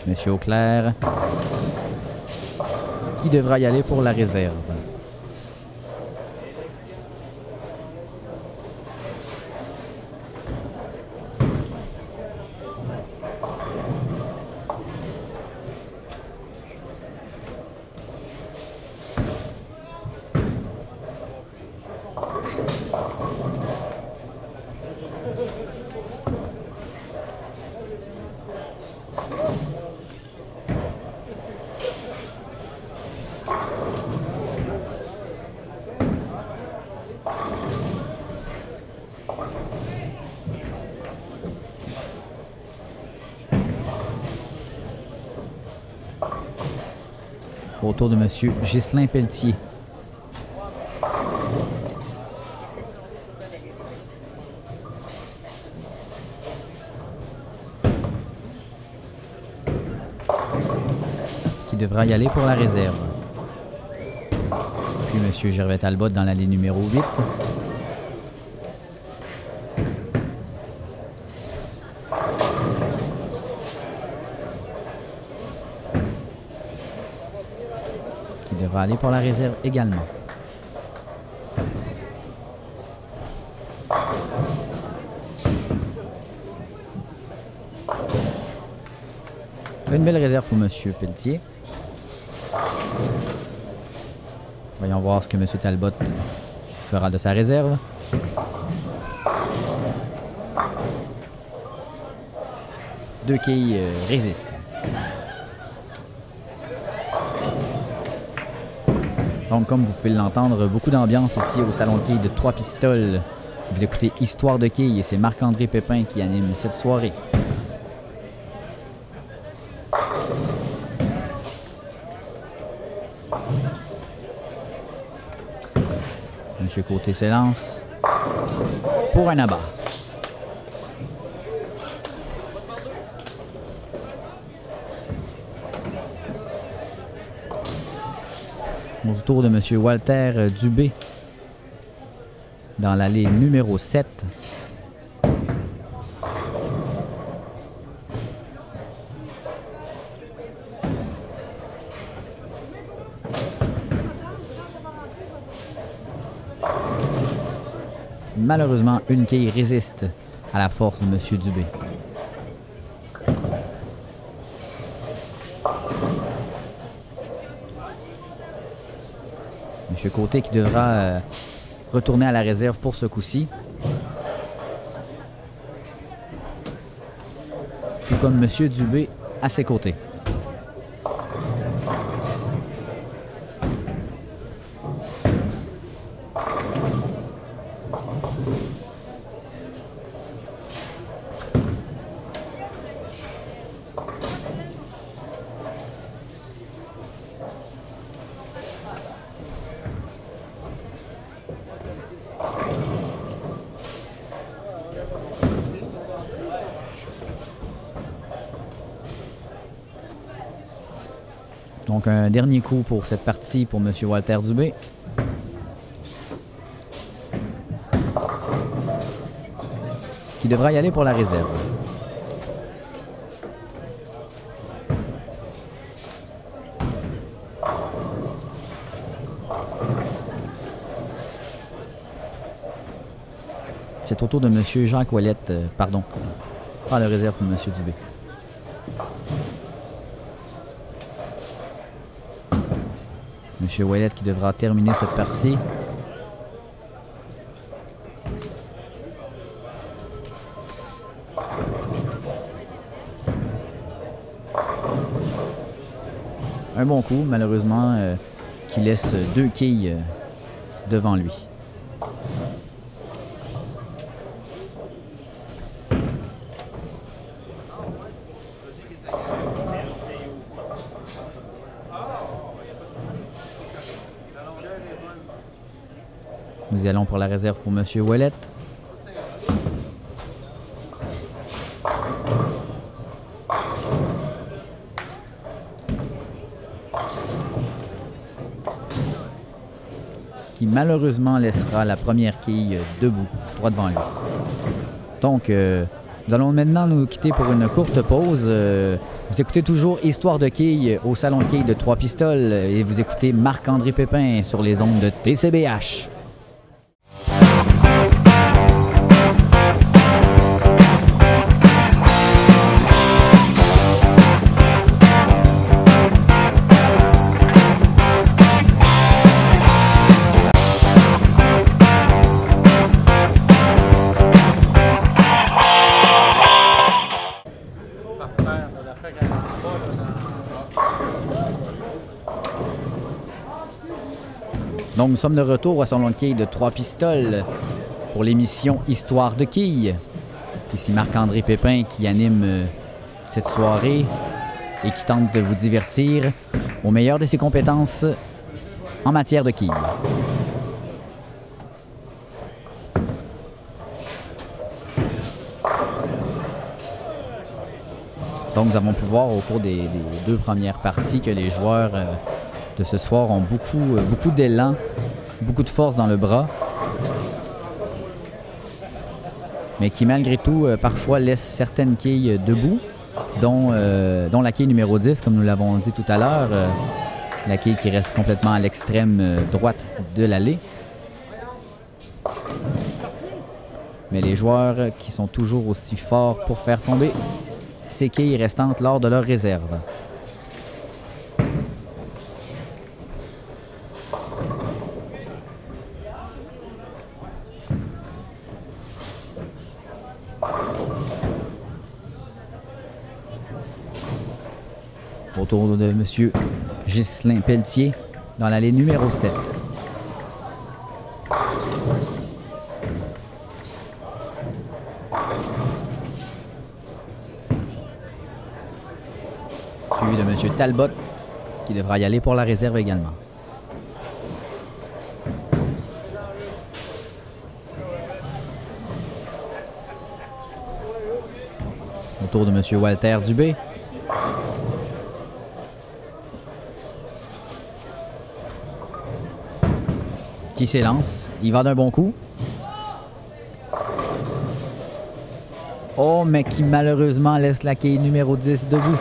Speaker 1: Monsieur Auclair qui devra y aller pour la réserve. Autour de Monsieur Ghislain Pelletier. Qui devra y aller pour la réserve. Puis Monsieur Gervais Talbot dans l'allée numéro 8. Va aller pour la réserve également. Une belle réserve pour Monsieur Pelletier. Voyons voir ce que Monsieur Talbot fera de sa réserve. Deux quilles résistent. Donc, comme vous pouvez l'entendre, beaucoup d'ambiance ici au Salon de quilles de Trois-Pistoles. Vous écoutez Histoire de quilles et c'est Marc-André Pépin qui anime cette soirée. M. Côté s'élance pour un abat. Au tour de M. Walter Dubé dans l'allée numéro 7. Malheureusement, une quille résiste à la force de M. Dubé. M. Côté qui devra retourner à la réserve pour ce coup-ci. Tout comme M. Dubé à ses côtés. Donc un dernier coup pour cette partie pour M. Walter Dubé. Qui devra y aller pour la réserve. C'est au tour de M. Jacques Ouellette, pardon, pas la réserve pour M. Dubé. M. Ouellette qui devra terminer cette partie. Un bon coup, malheureusement, qui laisse deux quilles devant lui. Nous y allons pour la réserve pour M. Ouellette. Qui malheureusement laissera la première quille debout, droit devant lui. Donc, nous allons maintenant nous quitter pour une courte pause. Vous écoutez toujours Histoire de quilles au Salon de quilles de Trois-Pistoles et vous écoutez Marc-André Pépin sur les ondes de TCBH. Donc, nous sommes de retour au Salon de quilles de Trois-Pistoles pour l'émission Histoire de quilles. Ici Marc-André Pépin qui anime cette soirée et qui tente de vous divertir au meilleur de ses compétences en matière de quilles. Donc, nous avons pu voir au cours des deux premières parties que les joueurs de ce soir ont beaucoup d'élan, beaucoup de force dans le bras, mais qui malgré tout parfois laissent certaines quilles debout, dont la quille numéro 10, comme nous l'avons dit tout à l'heure, la quille qui reste complètement à l'extrême droite de l'allée. Mais les joueurs qui sont toujours aussi forts pour faire tomber ces quilles restantes lors de leur réserve. Autour de M. Ghislain Pelletier dans l'allée numéro 7. Suivi de M. Talbot qui devra y aller pour la réserve également. tour de M. Walter Dubé. Qui s'élance. Il va d'un bon coup. Oh, mais qui malheureusement laisse la quille numéro 10 debout.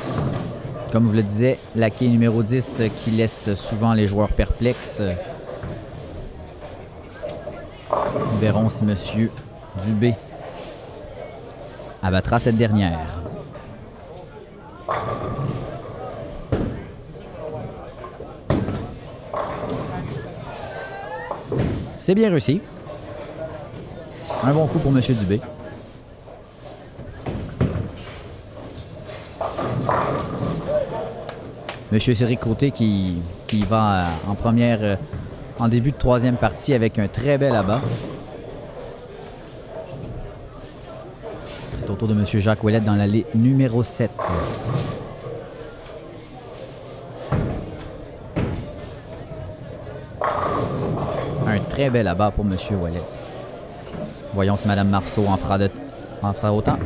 Speaker 1: Comme je le disais, la quille numéro 10 qui laisse souvent les joueurs perplexes. Nous verrons si M. Dubé abattra cette dernière. C'est bien réussi. Un bon coup pour M. Dubé. M. Cédric Côté qui va en première, en début de troisième partie avec un très bel abat. C'est au tour de M. Jacques Ouellette dans l'allée numéro 7. Un très bel abat pour M. Ouellette. Voyons si Mme Marceau en fera autant.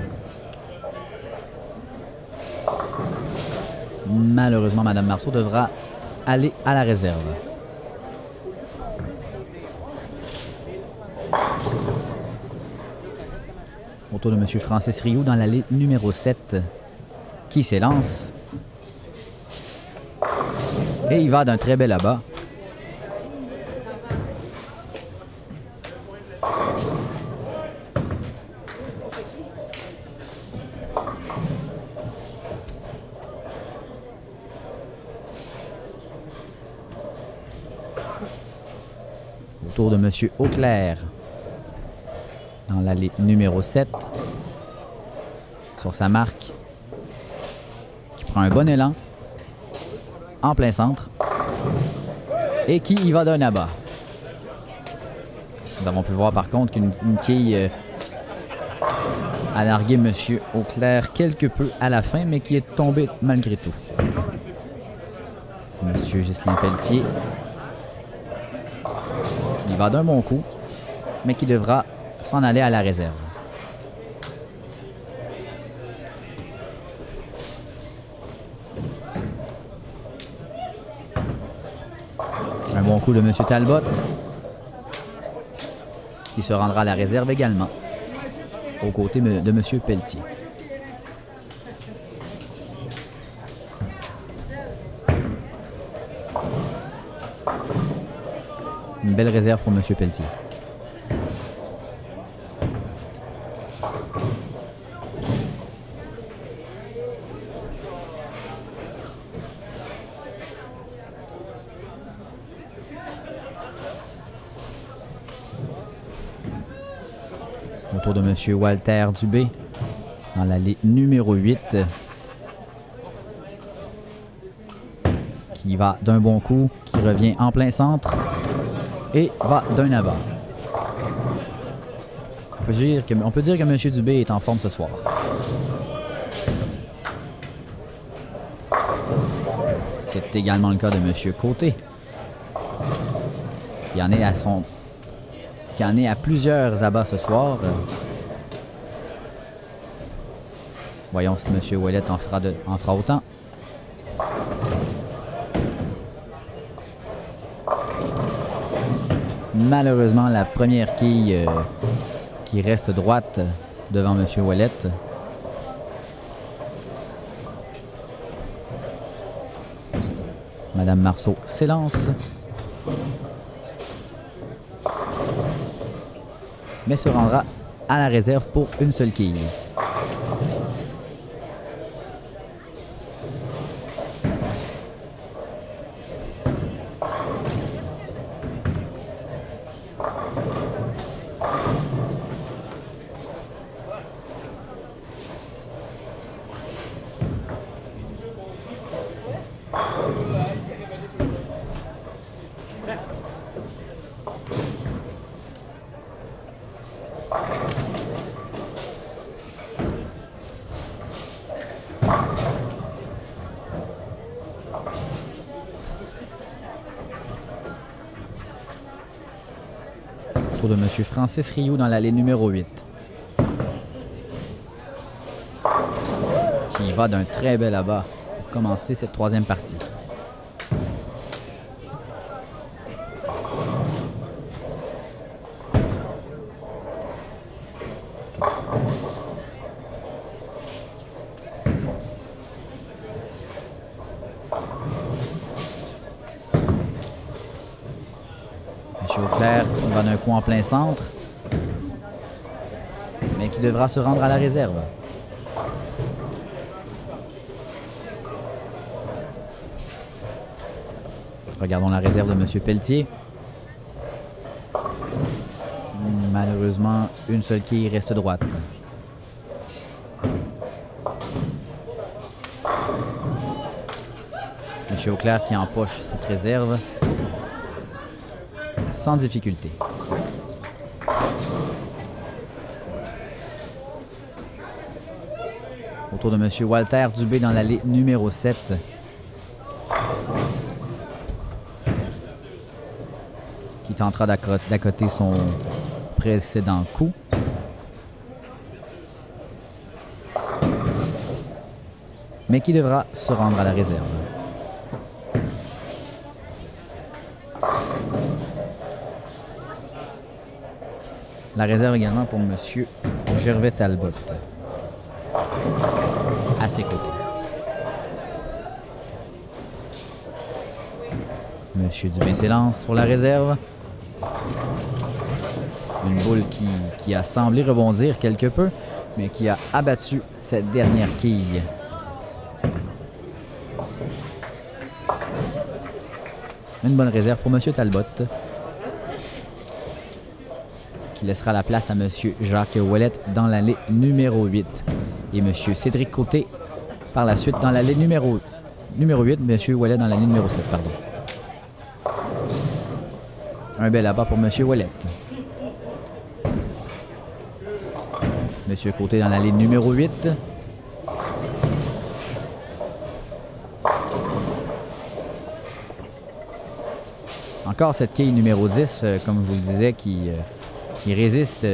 Speaker 1: Malheureusement, Mme Marceau devra aller à la réserve. Au tour de M. Francis Rioux dans l'allée numéro 7 qui s'élance. Et il va d'un très bel abat. Tour de M. Auclair dans l'allée numéro 7 sur sa marque qui prend un bon élan en plein centre et qui y va d'un abat. Nous avons pu voir par contre qu'une quille a largué M. Auclair quelque peu à la fin mais qui est tombé malgré tout. M. Ghislain Pelletier il va d'un bon coup, mais qui devra s'en aller à la réserve. Un bon coup de M. Talbot, qui se rendra à la réserve également, aux côtés de M. Pelletier. Une belle réserve pour M. Pelletier. Autour de M. Walter Dubé dans l'allée numéro 8 qui va d'un bon coup, qui revient en plein centre et va d'un abat. On peut dire que M. Dubé est en forme ce soir. C'est également le cas de M. Côté, qui en est à plusieurs abats ce soir. Voyons si M. Ouellette en fera autant. Malheureusement, la première quille qui reste droite devant M. Ouellette. Mme Marceau s'élance. Mais se rendra à la réserve pour une seule quille. Tour de M. Francis Rioux dans l'allée numéro 8. qui va d'un très bel abat pour commencer cette troisième partie. M. Auclair va d'un coup en plein centre, mais qui devra se rendre à la réserve. Regardons la réserve de M. Pelletier. Malheureusement, une seule quille reste droite. M. Auclair qui empoche cette réserve sans difficulté. Autour de M. Walter Dubé dans l'allée numéro 7. Qui tentera d'accoter son précédent coup. Mais qui devra se rendre à la réserve. La réserve également pour M. Gervais Talbot. À ses côtés. M. Dubé s'élance pour la réserve. Une boule qui a semblé rebondir quelque peu, mais qui a abattu cette dernière quille. Une bonne réserve pour M. Talbot, qui laissera la place à M. Jacques Ouellette dans l'allée numéro 8. Et M. Cédric Côté par la suite dans l'allée numéro 8, M. Ouellette dans l'allée numéro 7, pardon. Un bel abat pour M. Ouellette. M. Côté dans l'allée numéro 8. Encore cette quille numéro 10, comme je vous le disais, qui résiste.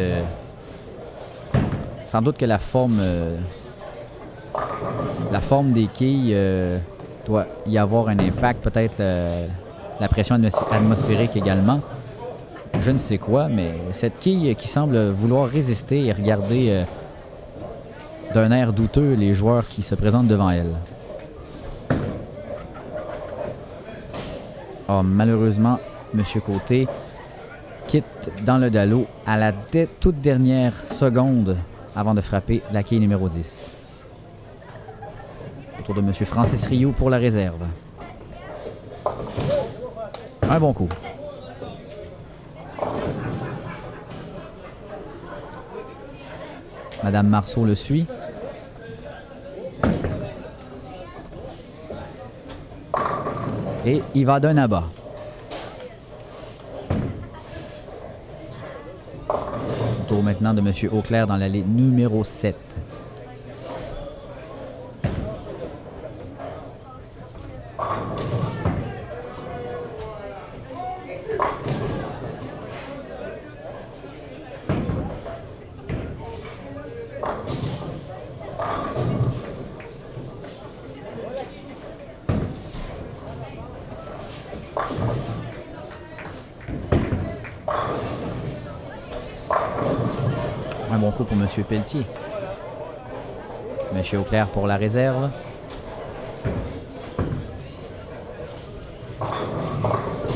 Speaker 1: Sans doute que la forme des quilles doit y avoir un impact, peut-être la pression atmosphérique également. Je ne sais quoi, mais cette quille qui semble vouloir résister et regarder d'un air douteux les joueurs qui se présentent devant elle. Oh, malheureusement, M. Côté quitte dans le dallo à la toute dernière seconde avant de frapper la quille numéro 10. Autour de M. Francis Rioux pour la réserve. Un bon coup. Madame Marceau le suit. Et il va d'un abat. Tour maintenant de M. Auclair dans l'allée numéro 7. Un bon coup pour M. Pelletier. M. Auclair pour la réserve.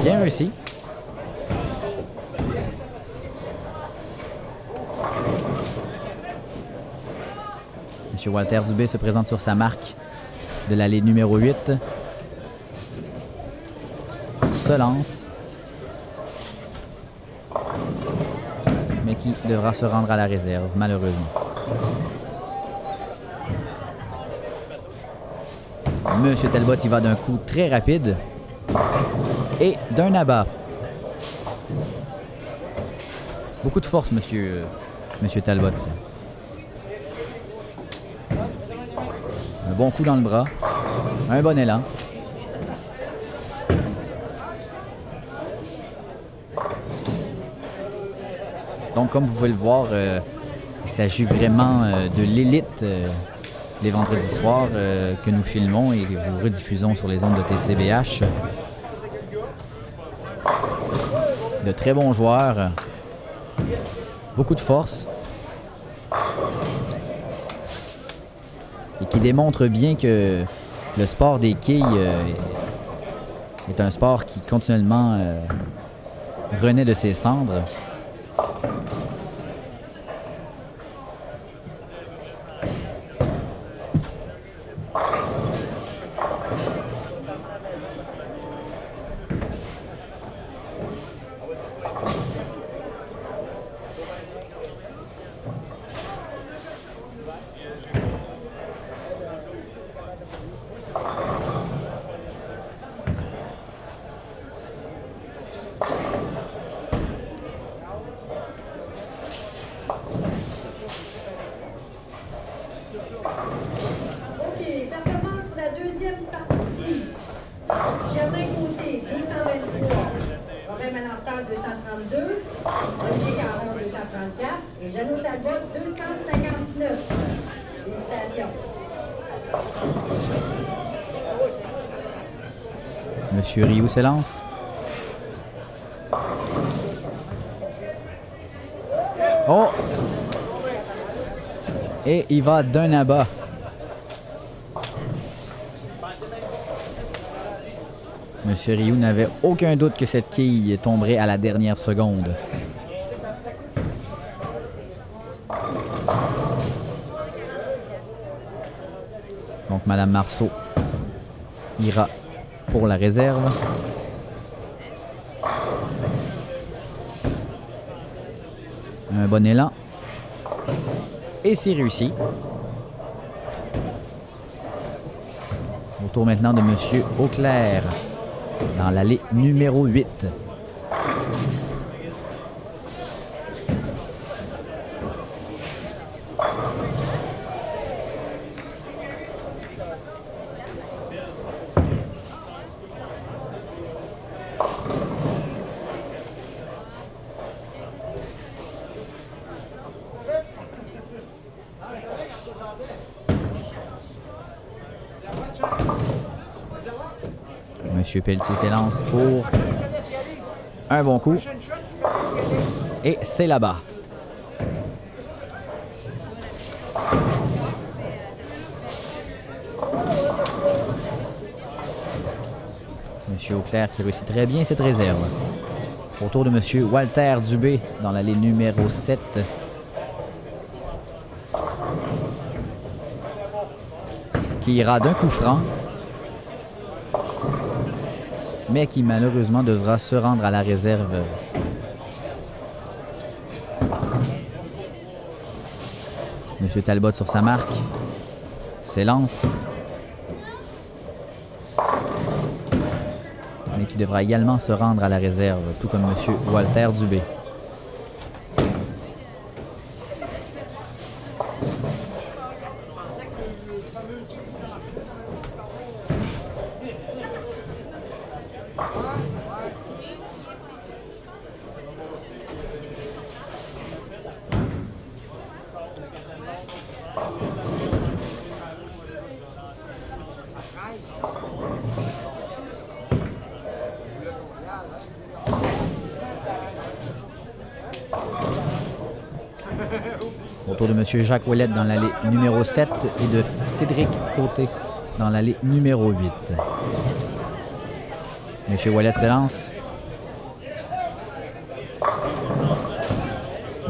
Speaker 1: Bien réussi. M. Walter Dubé se présente sur sa marque de l'allée numéro 8. Se lance. Mais qui devra se rendre à la réserve, malheureusement. Monsieur Talbot, il va d'un coup très rapide et d'un abat. Beaucoup de force, monsieur Talbot. Un bon coup dans le bras, un bon élan. Donc, comme vous pouvez le voir, il s'agit vraiment de l'élite les vendredis soirs que nous filmons et que vous rediffusons sur les ondes de TCBH. De très bons joueurs, beaucoup de force et qui démontrent bien que le sport des quilles est un sport qui continuellement renaît de ses cendres. Monsieur Rioux s'élance. Oh! Et il va d'un abat. Monsieur Rioux n'avait aucun doute que cette quille tomberait à la dernière seconde. Donc Madame Marceau ira pour la réserve. Un bon élan. Et c'est réussi. Au tour maintenant de Monsieur Auclair dans l'allée numéro 8. Monsieur Pelletier s'élance pour un bon coup. Et c'est là-bas. Monsieur Auclair qui réussit très bien cette réserve. Autour de Monsieur Walter Dubé dans l'allée numéro 7. Qui ira d'un coup franc. Mais qui malheureusement devra se rendre à la réserve. Monsieur Talbot sur sa marque s'élance. Mais qui devra également se rendre à la réserve, tout comme Monsieur Walter Dubé. Autour de M. Jacques Ouellette dans l'allée numéro 7 et de Cédric Côté dans l'allée numéro 8. M. Ouellette s'élance,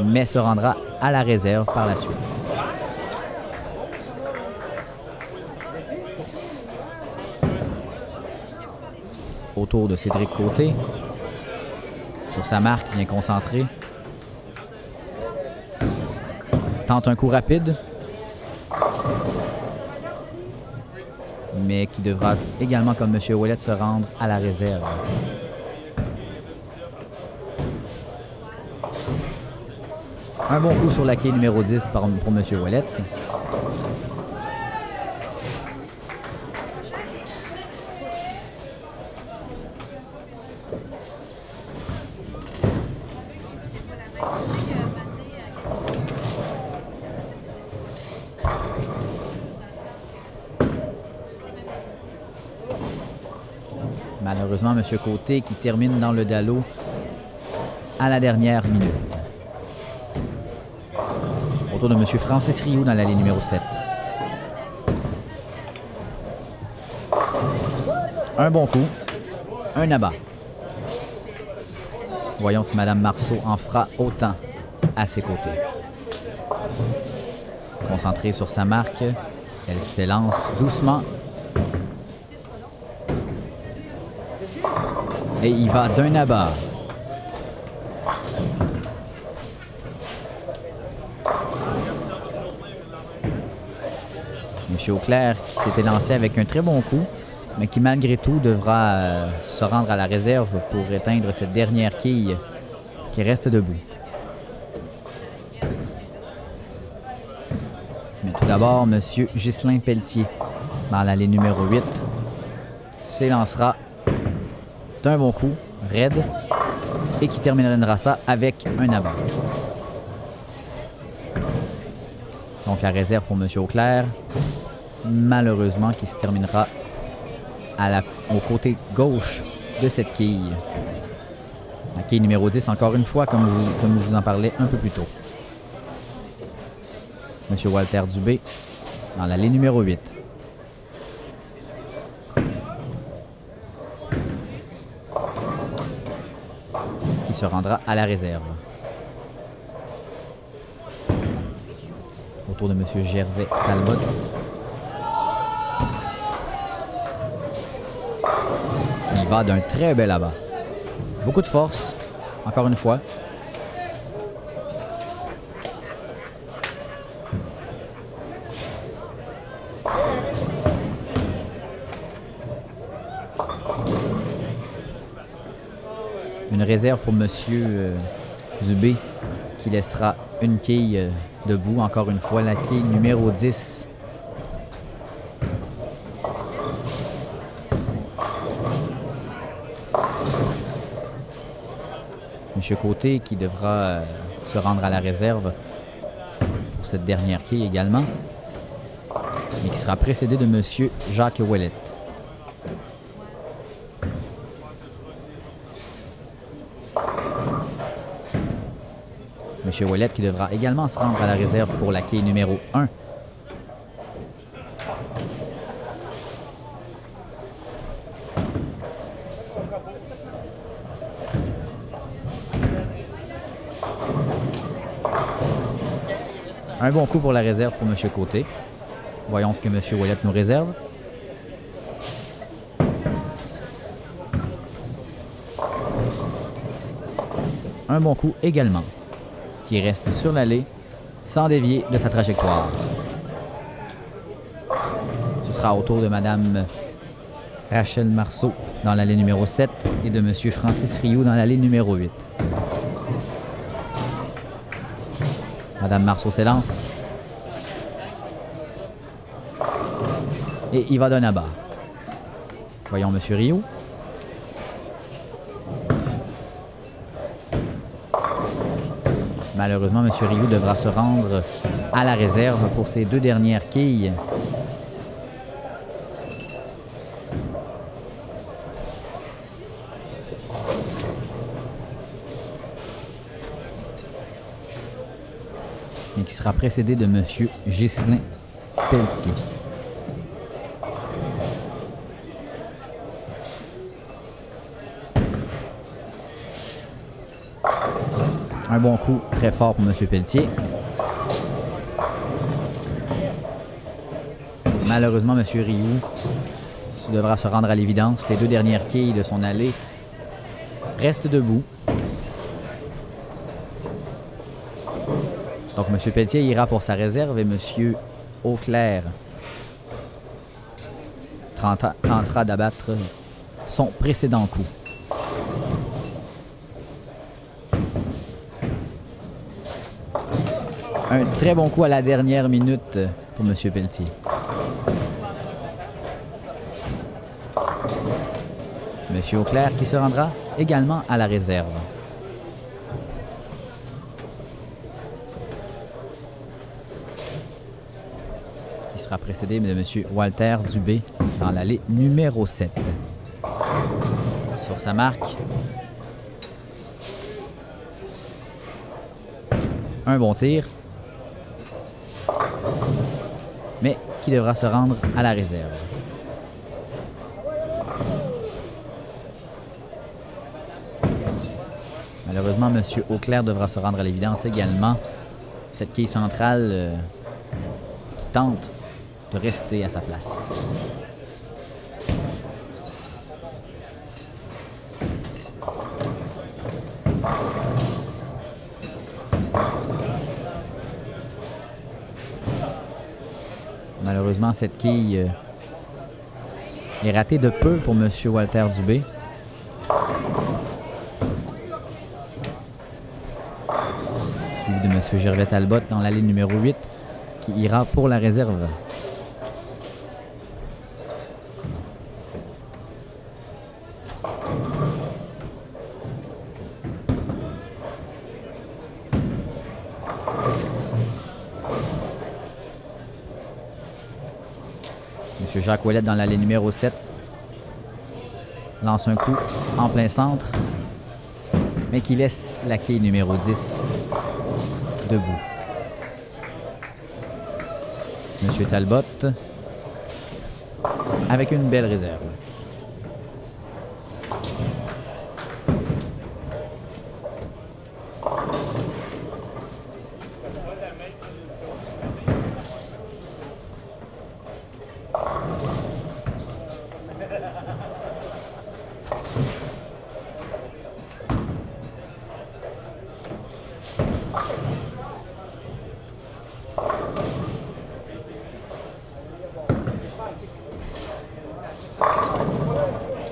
Speaker 1: mais se rendra à la réserve par la suite. Autour de Cédric Côté, sur sa marque, bien concentré. Tente un coup rapide, mais qui devra également, comme M. Ouellette, se rendre à la réserve. Un bon coup sur la quille numéro 10 pour M. Ouellette. Malheureusement, M. Côté qui termine dans le dallo à la dernière minute. Autour de M. Francis Rioux dans l'allée numéro 7. Un bon coup, un abat. Voyons si Mme Marceau en fera autant à ses côtés. Concentrée sur sa marque, elle s'élance doucement. Et il va d'un abat. M. Auclair qui s'était lancé avec un très bon coup, mais qui malgré tout devra se rendre à la réserve pour éteindre cette dernière quille qui reste debout. Mais tout d'abord, M. Ghislain Pelletier, dans l'allée numéro 8, s'élancera d'un bon coup, raide, et qui terminera ça avec un abat. Donc la réserve pour M. Auclair, malheureusement, qui se terminera au côté gauche de cette quille. La quille numéro 10, encore une fois, comme je vous en parlais un peu plus tôt. M. Walter Dubé, dans l'allée numéro 8. Qui se rendra à la réserve. Autour de M. Gervais Talbot. Il va d'un très bel abat. Beaucoup de force, encore une fois. Une réserve pour M. Dubé qui laissera une quille debout, encore une fois, la quille numéro 10. M. Côté qui devra se rendre à la réserve pour cette dernière quille également, et qui sera précédé de M. Jacques Ouellette. M. Ouellette qui devra également se rendre à la réserve pour la quille numéro 1. Un bon coup pour la réserve pour M. Côté. Voyons ce que M. Ouellette nous réserve. Un bon coup également, qui reste sur l'allée sans dévier de sa trajectoire. Ce sera au tour de Mme Rachel Marceau dans l'allée numéro 7 et de M. Francis Rioux dans l'allée numéro 8. Mme Marceau s'élance. Et il va d'un abat. Voyons M. Rioux. Malheureusement, M. Rioux devra se rendre à la réserve pour ses deux dernières quilles. Et qui sera précédé de M. Ghislain Pelletier. Un bon coup très fort pour M. Pelletier. Malheureusement, M. Rioux devra se rendre à l'évidence. Les deux dernières quilles de son allée restent debout. Donc, M. Pelletier ira pour sa réserve et M. Auclair tentera d'abattre son précédent coup. Un très bon coup à la dernière minute pour M. Pelletier. M. Auclair qui se rendra également à la réserve. Qui sera précédé de M. Walter Dubé dans l'allée numéro 7. pour sa marque. Un bon tir. Mais qui devra se rendre à la réserve. Malheureusement, M. Auclair devra se rendre à l'évidence également. Cette quille centrale qui tente de rester à sa place. Malheureusement, cette quille est ratée de peu pour M. Walter Dubé. Suivi de M. Gervais Talbot dans la ligne numéro 8 qui ira pour la réserve. M. Jacques Ouellette dans la ligne numéro 7 lance un coup en plein centre, mais qui laisse la quille numéro 10 debout. M. Talbot avec une belle réserve.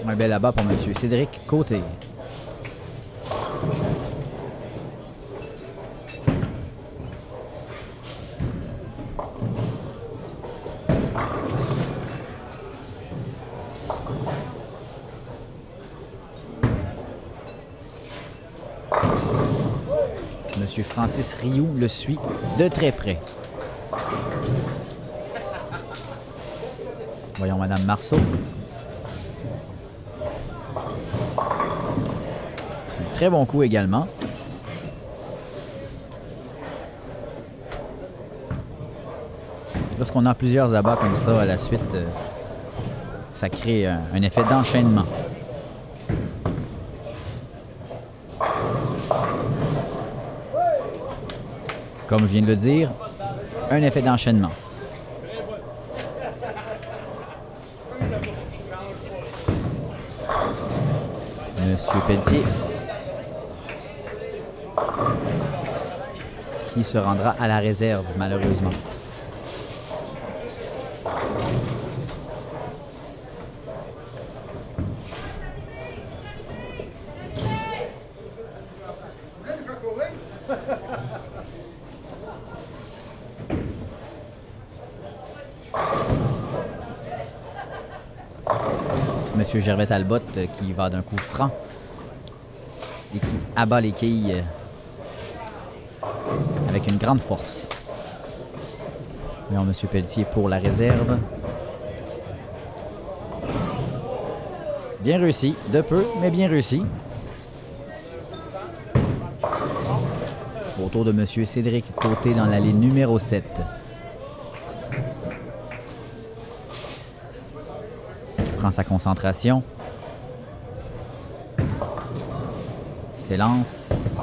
Speaker 1: Un bel abat pour M. Cédric Côté. M. Francis Rioux le suit de très près. Voyons Mme Marceau. Très bon coup également. Lorsqu'on a plusieurs abats comme ça à la suite, ça crée un effet d'enchaînement. Comme je viens de le dire, un effet d'enchaînement. Monsieur Pelletier qui se rendra à la réserve, malheureusement. Monsieur Gervais Talbot qui va d'un coup franc et qui abat les quilles avec une grande force. Voyons M. Pelletier pour la réserve. Bien réussi, de peu, mais bien réussi. Autour de M. Cédric Côté dans la ligne numéro 7. Il prend sa concentration. S'élance.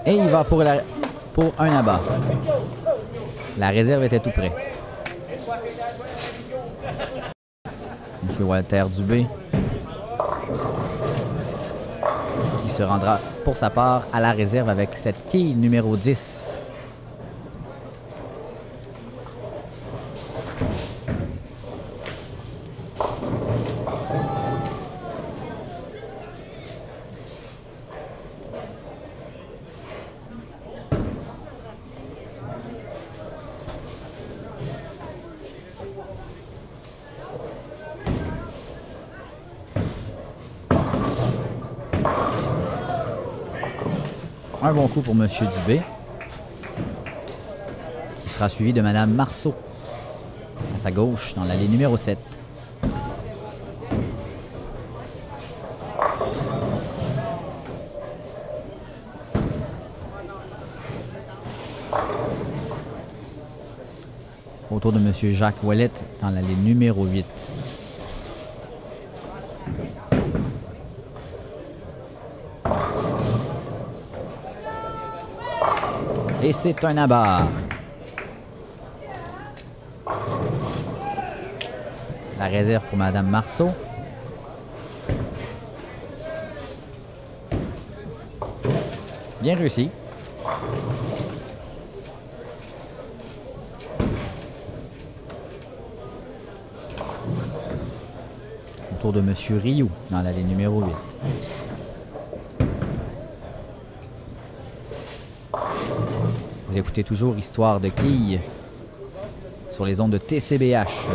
Speaker 1: Et il va pour un abat. La réserve était tout près. M. Walter Dubé qui se rendra pour sa part à la réserve avec cette quille numéro 10. Un bon coup pour M. Dubé, qui sera suivi de Mme Marceau, à sa gauche, dans l'allée numéro 7. Autour de M. Jacques Ouellette dans l'allée numéro 8. Et c'est un abat. La réserve pour Mme Marceau. Bien réussi. Autour de M. Rioux dans l'allée numéro 8. Vous écoutez toujours Histoire de quilles sur les ondes de TCBH.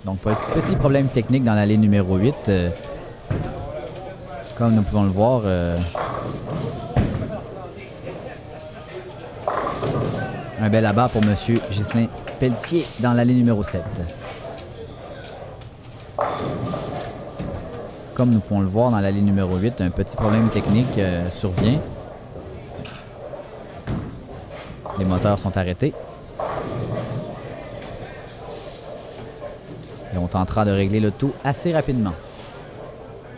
Speaker 1: Donc, petit problème technique dans l'allée numéro 8. Comme nous pouvons le voir, un bel abat pour M. Ghislain Pelletier dans l'allée numéro 7. Comme nous pouvons le voir dans l'allée numéro 8, un petit problème technique survient. Les moteurs sont arrêtés. Et on tentera de régler le tout assez rapidement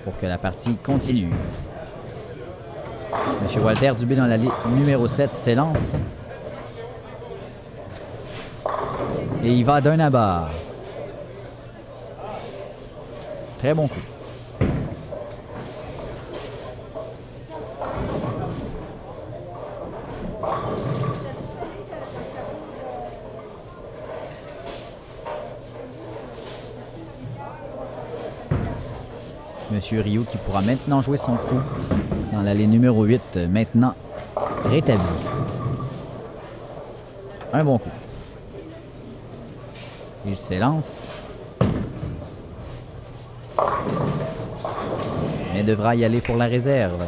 Speaker 1: pour que la partie continue. M. Walter Dubé dans l'allée numéro 7 s'élance. Et il va d'un abat. Très bon coup. Monsieur Rioux qui pourra maintenant jouer son coup dans l'allée numéro 8, maintenant rétabli. Un bon coup. Il s'élance. Mais devra y aller pour la réserve.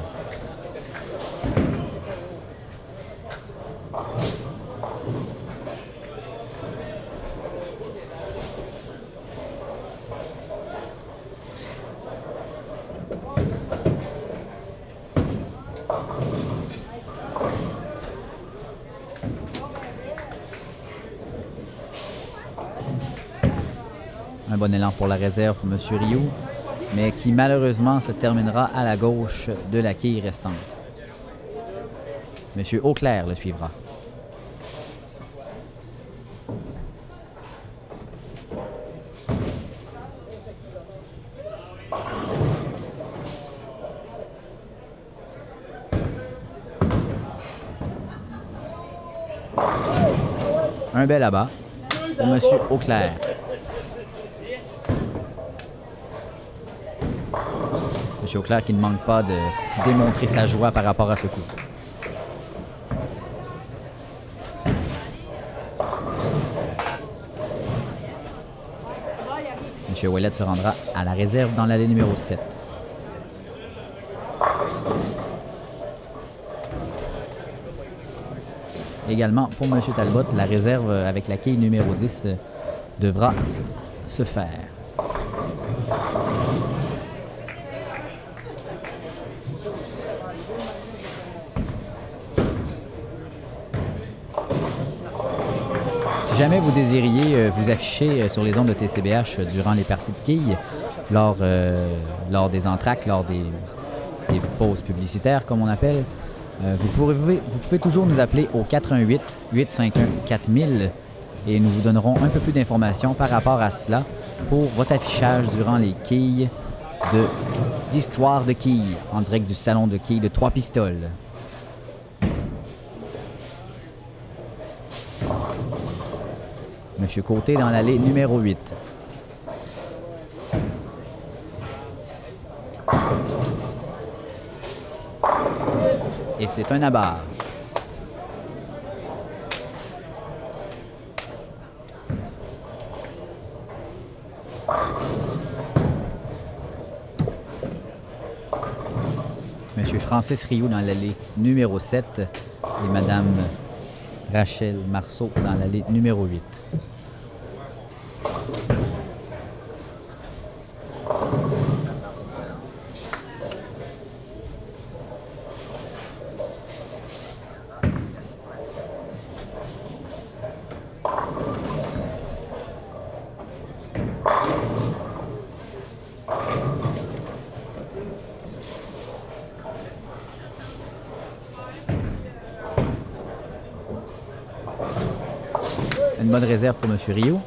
Speaker 1: Un bon élan pour la réserve pour M. Rioux, mais qui malheureusement se terminera à la gauche de la quille restante. M. Auclair le suivra. Un bel abat pour M. Auclair. M. Auclair qui ne manque pas de démontrer sa joie par rapport à ce coup. M. Ouellette se rendra à la réserve dans l'allée numéro 7. Également, pour M. Talbot, la réserve avec la quille numéro 10 devra se faire. Si jamais vous désiriez vous afficher sur les ondes de TCBH durant les parties de quilles, lors des entr'actes, lors des pauses publicitaires, comme on appelle, vous pouvez toujours nous appeler au 418 851 4000 et nous vous donnerons un peu plus d'informations par rapport à cela pour votre affichage durant les quilles d'Histoire de quilles en direct du salon de quilles de Trois-Pistoles. Monsieur Côté dans l'allée numéro 8. Et c'est un abat. Monsieur Francis Rioux dans l'allée numéro 7 et Madame Rachel Marceau dans l'allée numéro 8. Une bonne réserve pour M. Rio.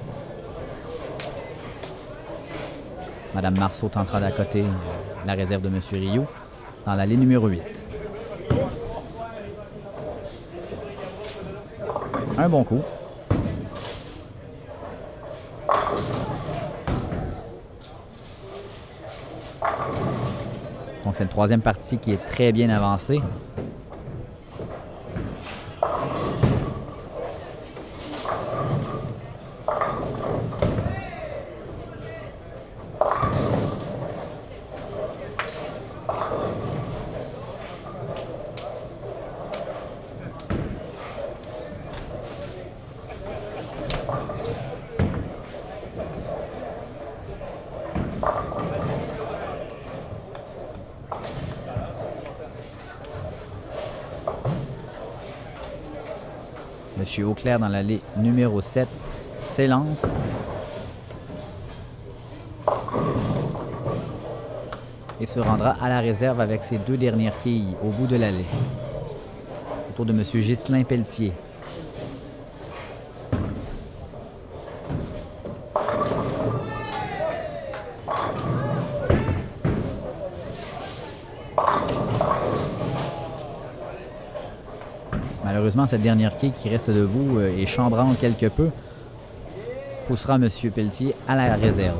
Speaker 1: Mme Marceau tentera d'accoter la réserve de M. Rio dans l'allée numéro 8. Un bon coup. Donc c'est une troisième partie qui est très bien avancée. Monsieur Auclair dans l'allée numéro 7 s'élance. Et se rendra à la réserve avec ses deux dernières quilles au bout de l'allée. Autour de Monsieur Ghislain Pelletier. Malheureusement, cette dernière quille qui reste debout et chambranle quelque peu poussera M. Pelletier à la réserve.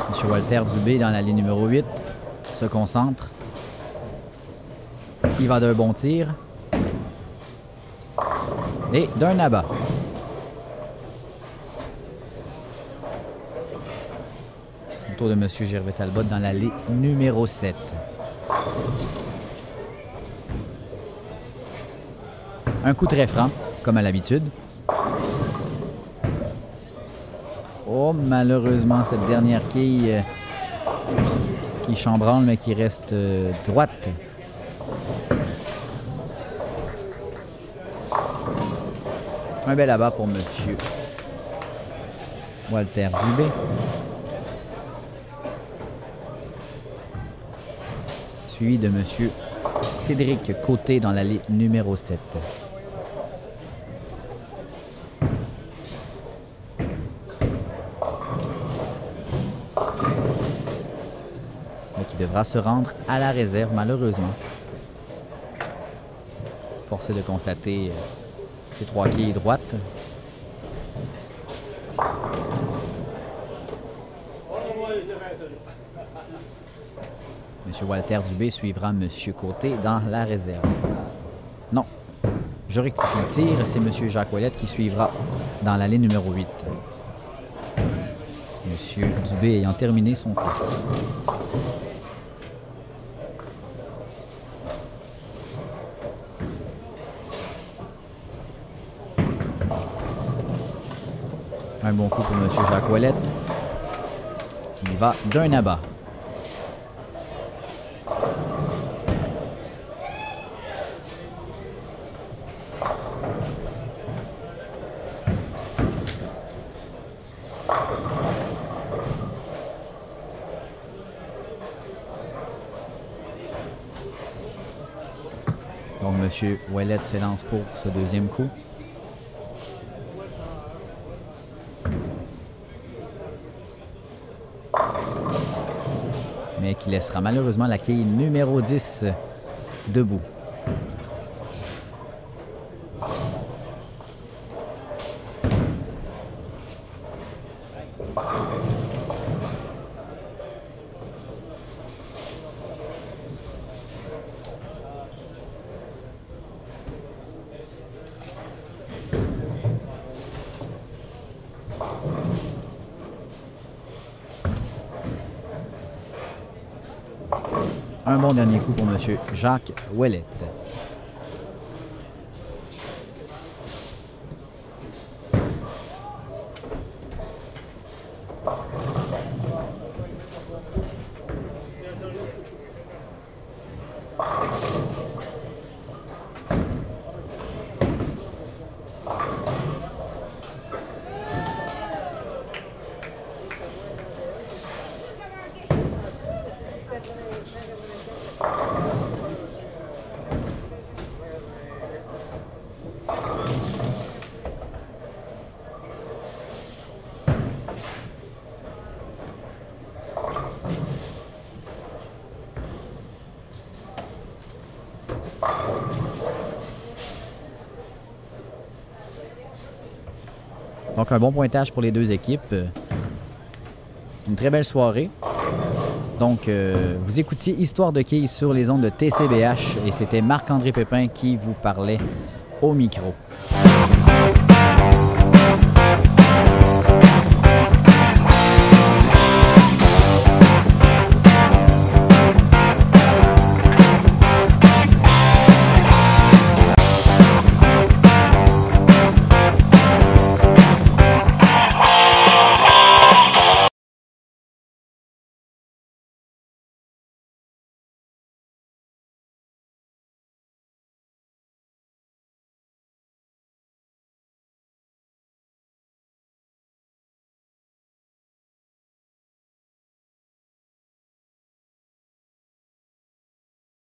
Speaker 1: M. Walter Dubé dans l'allée numéro 8 se concentre. Il va d'un bon tir. Et d'un abat. Autour de M. Gervais Talbot dans l'allée numéro 7. Un coup très franc, comme à l'habitude. Oh, malheureusement, cette dernière quille qui chambranle, mais qui reste droite. Un bel abat pour M. Walter Dubé. Suivi de M. Cédric Côté dans l'allée numéro 7. Mais qui devra se rendre à la réserve, malheureusement. Forcé de constater ces trois quilles droites. M. Walter Dubé suivra M. Côté dans la réserve. Non, je rectifie le tir. C'est M. Jacques Ouellette qui suivra dans l'allée numéro 8. M. Dubé ayant terminé son coup. Un bon coup pour M. Jacques Ouellette. Il va d'un abat. Donc, M. M. Ouellet s'élance pour ce deuxième coup. Mais qui laissera malheureusement la quille numéro 10 debout. Un bon dernier coup pour M. Jacques Ouellet. Donc, un bon pointage pour les deux équipes. Une très belle soirée. Donc, vous écoutiez Histoire de quilles sur les ondes de TCBH et c'était Marc-André Pépin qui vous parlait au micro.